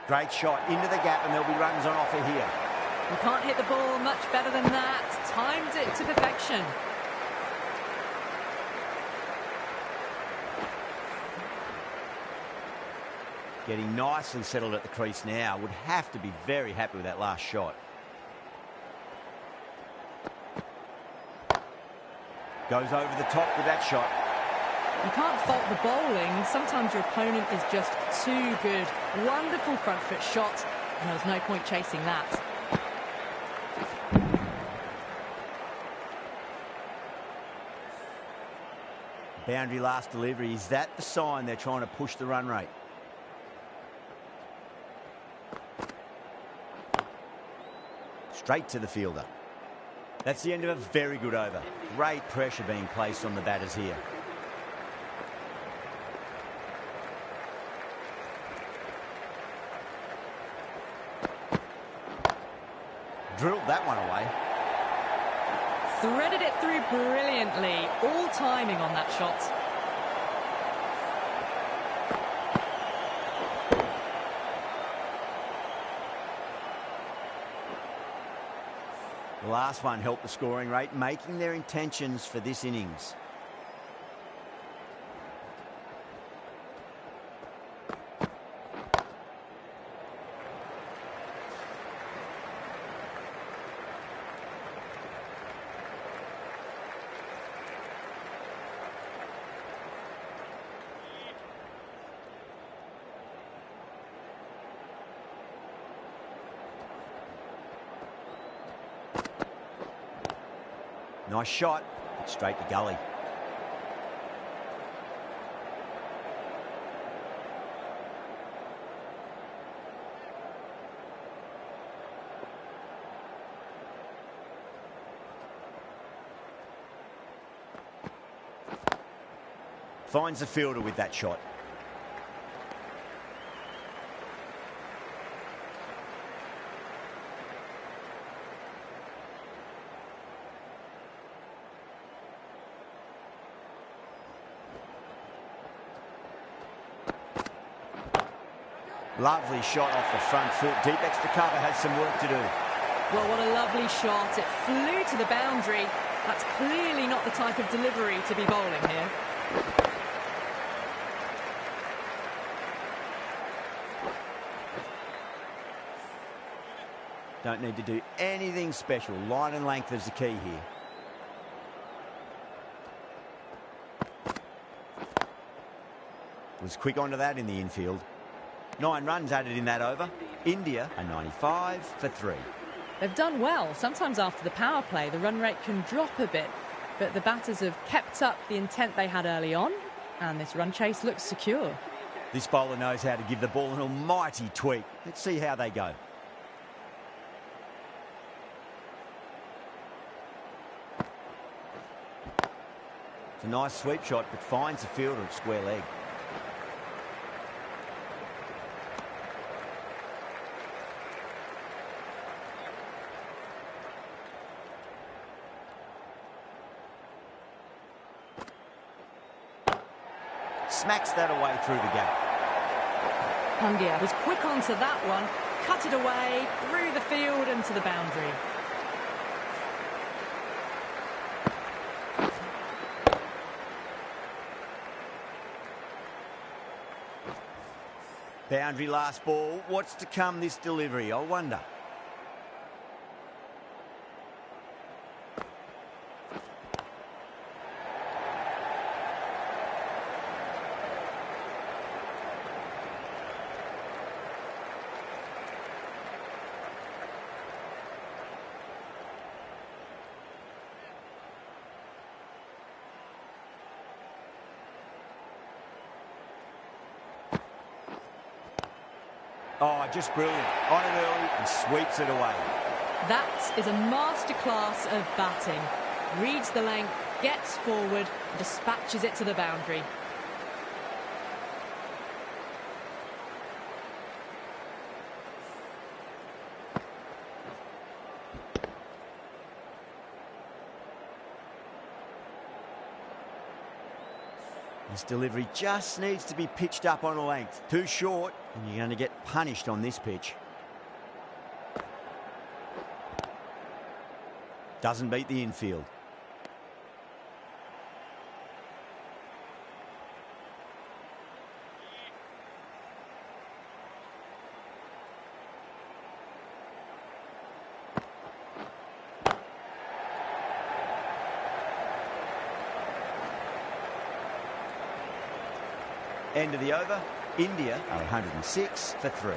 Great shot into the gap, and there'll be runs on offer here. You can't hit the ball much better than that. Timed it to perfection. Getting nicely settled at the crease now. Would have to be very happy with that last shot. Goes over the top with that shot. You can't fault the bowling. Sometimes your opponent is just too good. Wonderful front foot shot, and there was no point chasing that. Boundary last delivery. Is that the sign they're trying to push the run rate? Straight to the fielder. That's the end of a very good over. Great pressure being placed on the batters here. Drilled that one away. Threaded it through brilliantly. All timing on that shot. The last one helped the scoring rate, making their intentions for this innings. Nice shot, but straight to gully. Finds the fielder with that shot. Lovely shot off the front foot. Deep extra cover has some work to do. Well, what a lovely shot. It flew to the boundary. That's clearly not the type of delivery to be bowling here. Don't need to do anything special. Line and length is the key here. Was quick onto that in the infield. 9 runs added in that over. India are 95 for 3. They've done well. Sometimes after the power play, the run rate can drop a bit, but the batters have kept up the intent they had early on, and this run chase looks secure. This bowler knows how to give the ball an almighty tweak. Let's see how they go. It's a nice sweep shot, but finds the fielder at square leg. Smacks that away through the gap. Pandya was quick onto that one, cut it away, through the field and to the boundary. Boundary last ball. What's to come this delivery, I wonder? Oh, just brilliant. On it early and sweeps it away. That is a masterclass of batting. Reads the length, gets forward, and dispatches it to the boundary. This delivery just needs to be pitched up on a length. Too short, and you're going to get punished on this pitch. Doesn't beat the infield. End of the over. India are 106 for 3.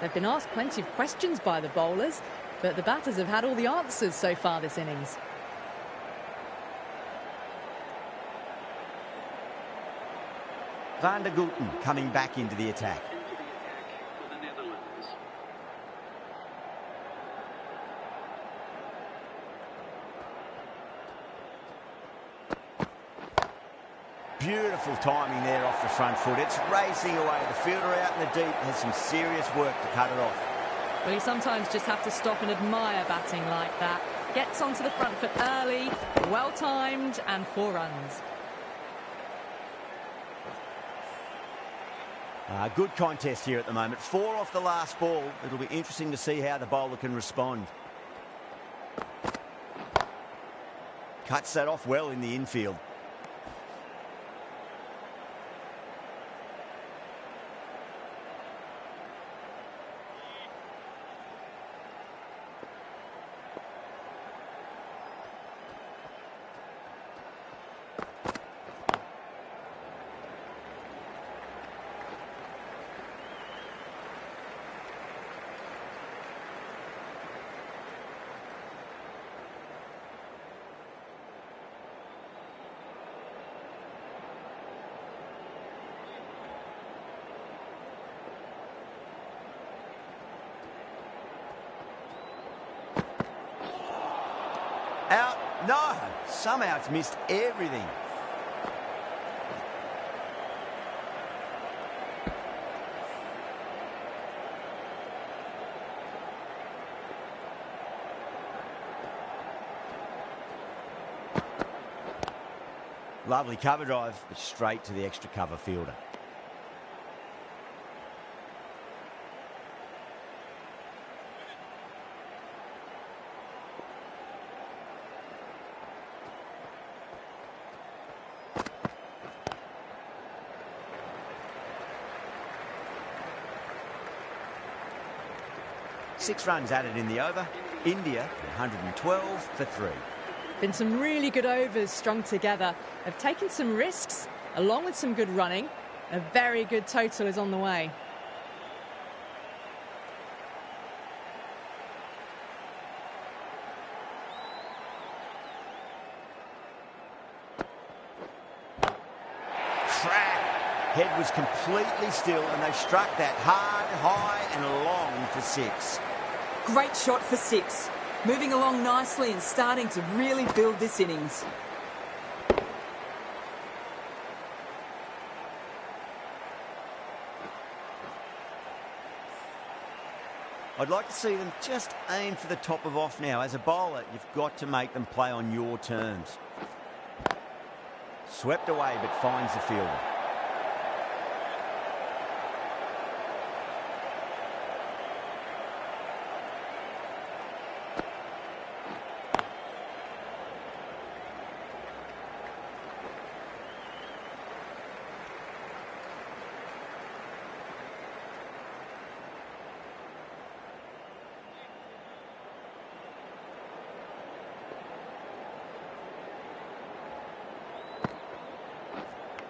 They've been asked plenty of questions by the bowlers, but the batters have had all the answers so far this innings. Van der Gulten coming back into the attack. For the Netherlands. Beautiful timing there off the front foot. It's racing away. The fielder out in the deep has some serious work to cut it off. Well, you sometimes just have to stop and admire batting like that. Gets onto the front foot early, well-timed, and 4 runs. Good contest here at the moment. 4 off the last ball. It'll be interesting to see how the bowler can respond. Cuts that off well in the infield. Out. No. Somehow it's missed everything. Lovely cover drive, but straight to the extra cover fielder. Six runs added in the over. India 112 for 3. Been some really good overs strung together. Have taken some risks, along with some good running. A very good total is on the way. Crack! Head was completely still, and they struck that hard, high and long for 6. Great shot for 6. Moving along nicely and starting to really build this innings. I'd like to see them just aim for the top of off now. As a bowler, you've got to make them play on your terms. Swept away, but finds the fielder.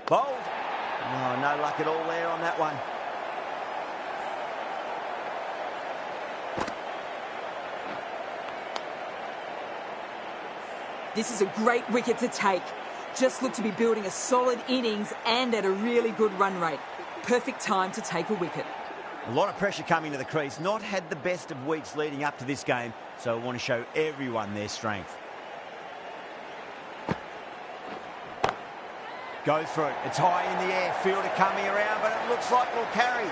Bowled. Oh, no luck at all there on that one. This is a great wicket to take. Just look to be building a solid innings and at a really good run rate. Perfect time to take a wicket. A lot of pressure coming to the crease. Not had the best of weeks leading up to this game, so I want to show everyone their strength. Goes for it. It's high in the air. Fielder coming around, but it looks like it'll carry.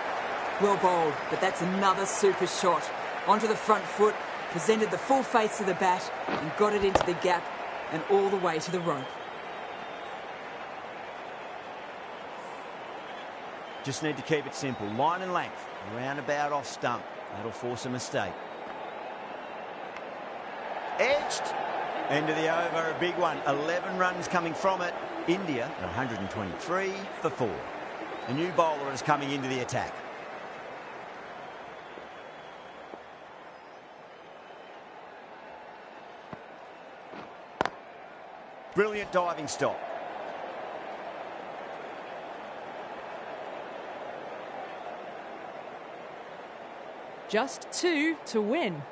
Well bowled, but that's another super shot. Onto the front foot, presented the full face of the bat and got it into the gap and all the way to the rope. Just need to keep it simple. Line and length. Roundabout off stump. That'll force a mistake. Edged. End of the over, a big one. 11 runs coming from it. India at 123 for 4. A new bowler is coming into the attack. Brilliant diving stop. Just 2 to win.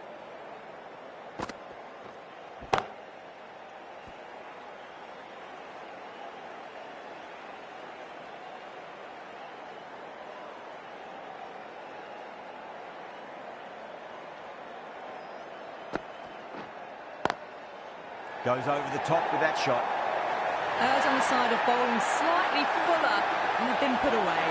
Goes over the top with that shot. Errs on the side of bowling slightly fuller and have been put away.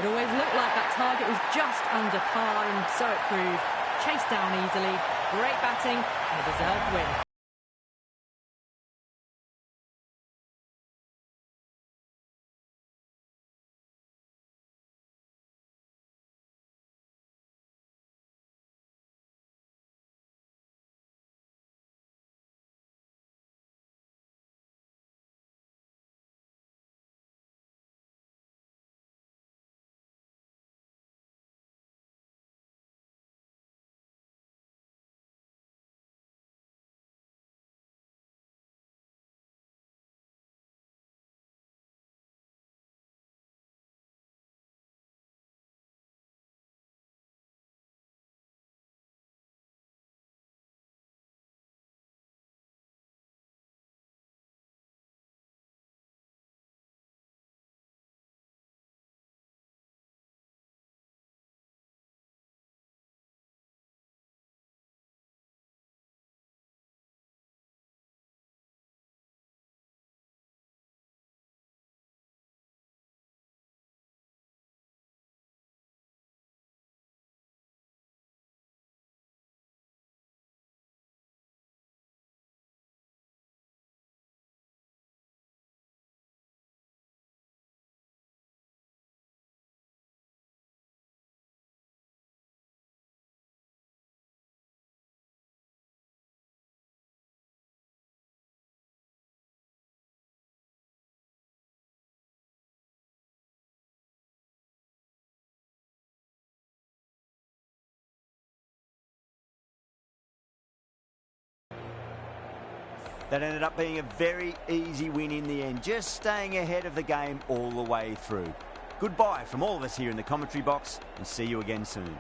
It always looked like that target was just under par, and so it proved. Chased down easily, great batting and a deserved win. That ended up being a very easy win in the end, just staying ahead of the game all the way through. Goodbye from all of us here in the commentary box, and see you again soon.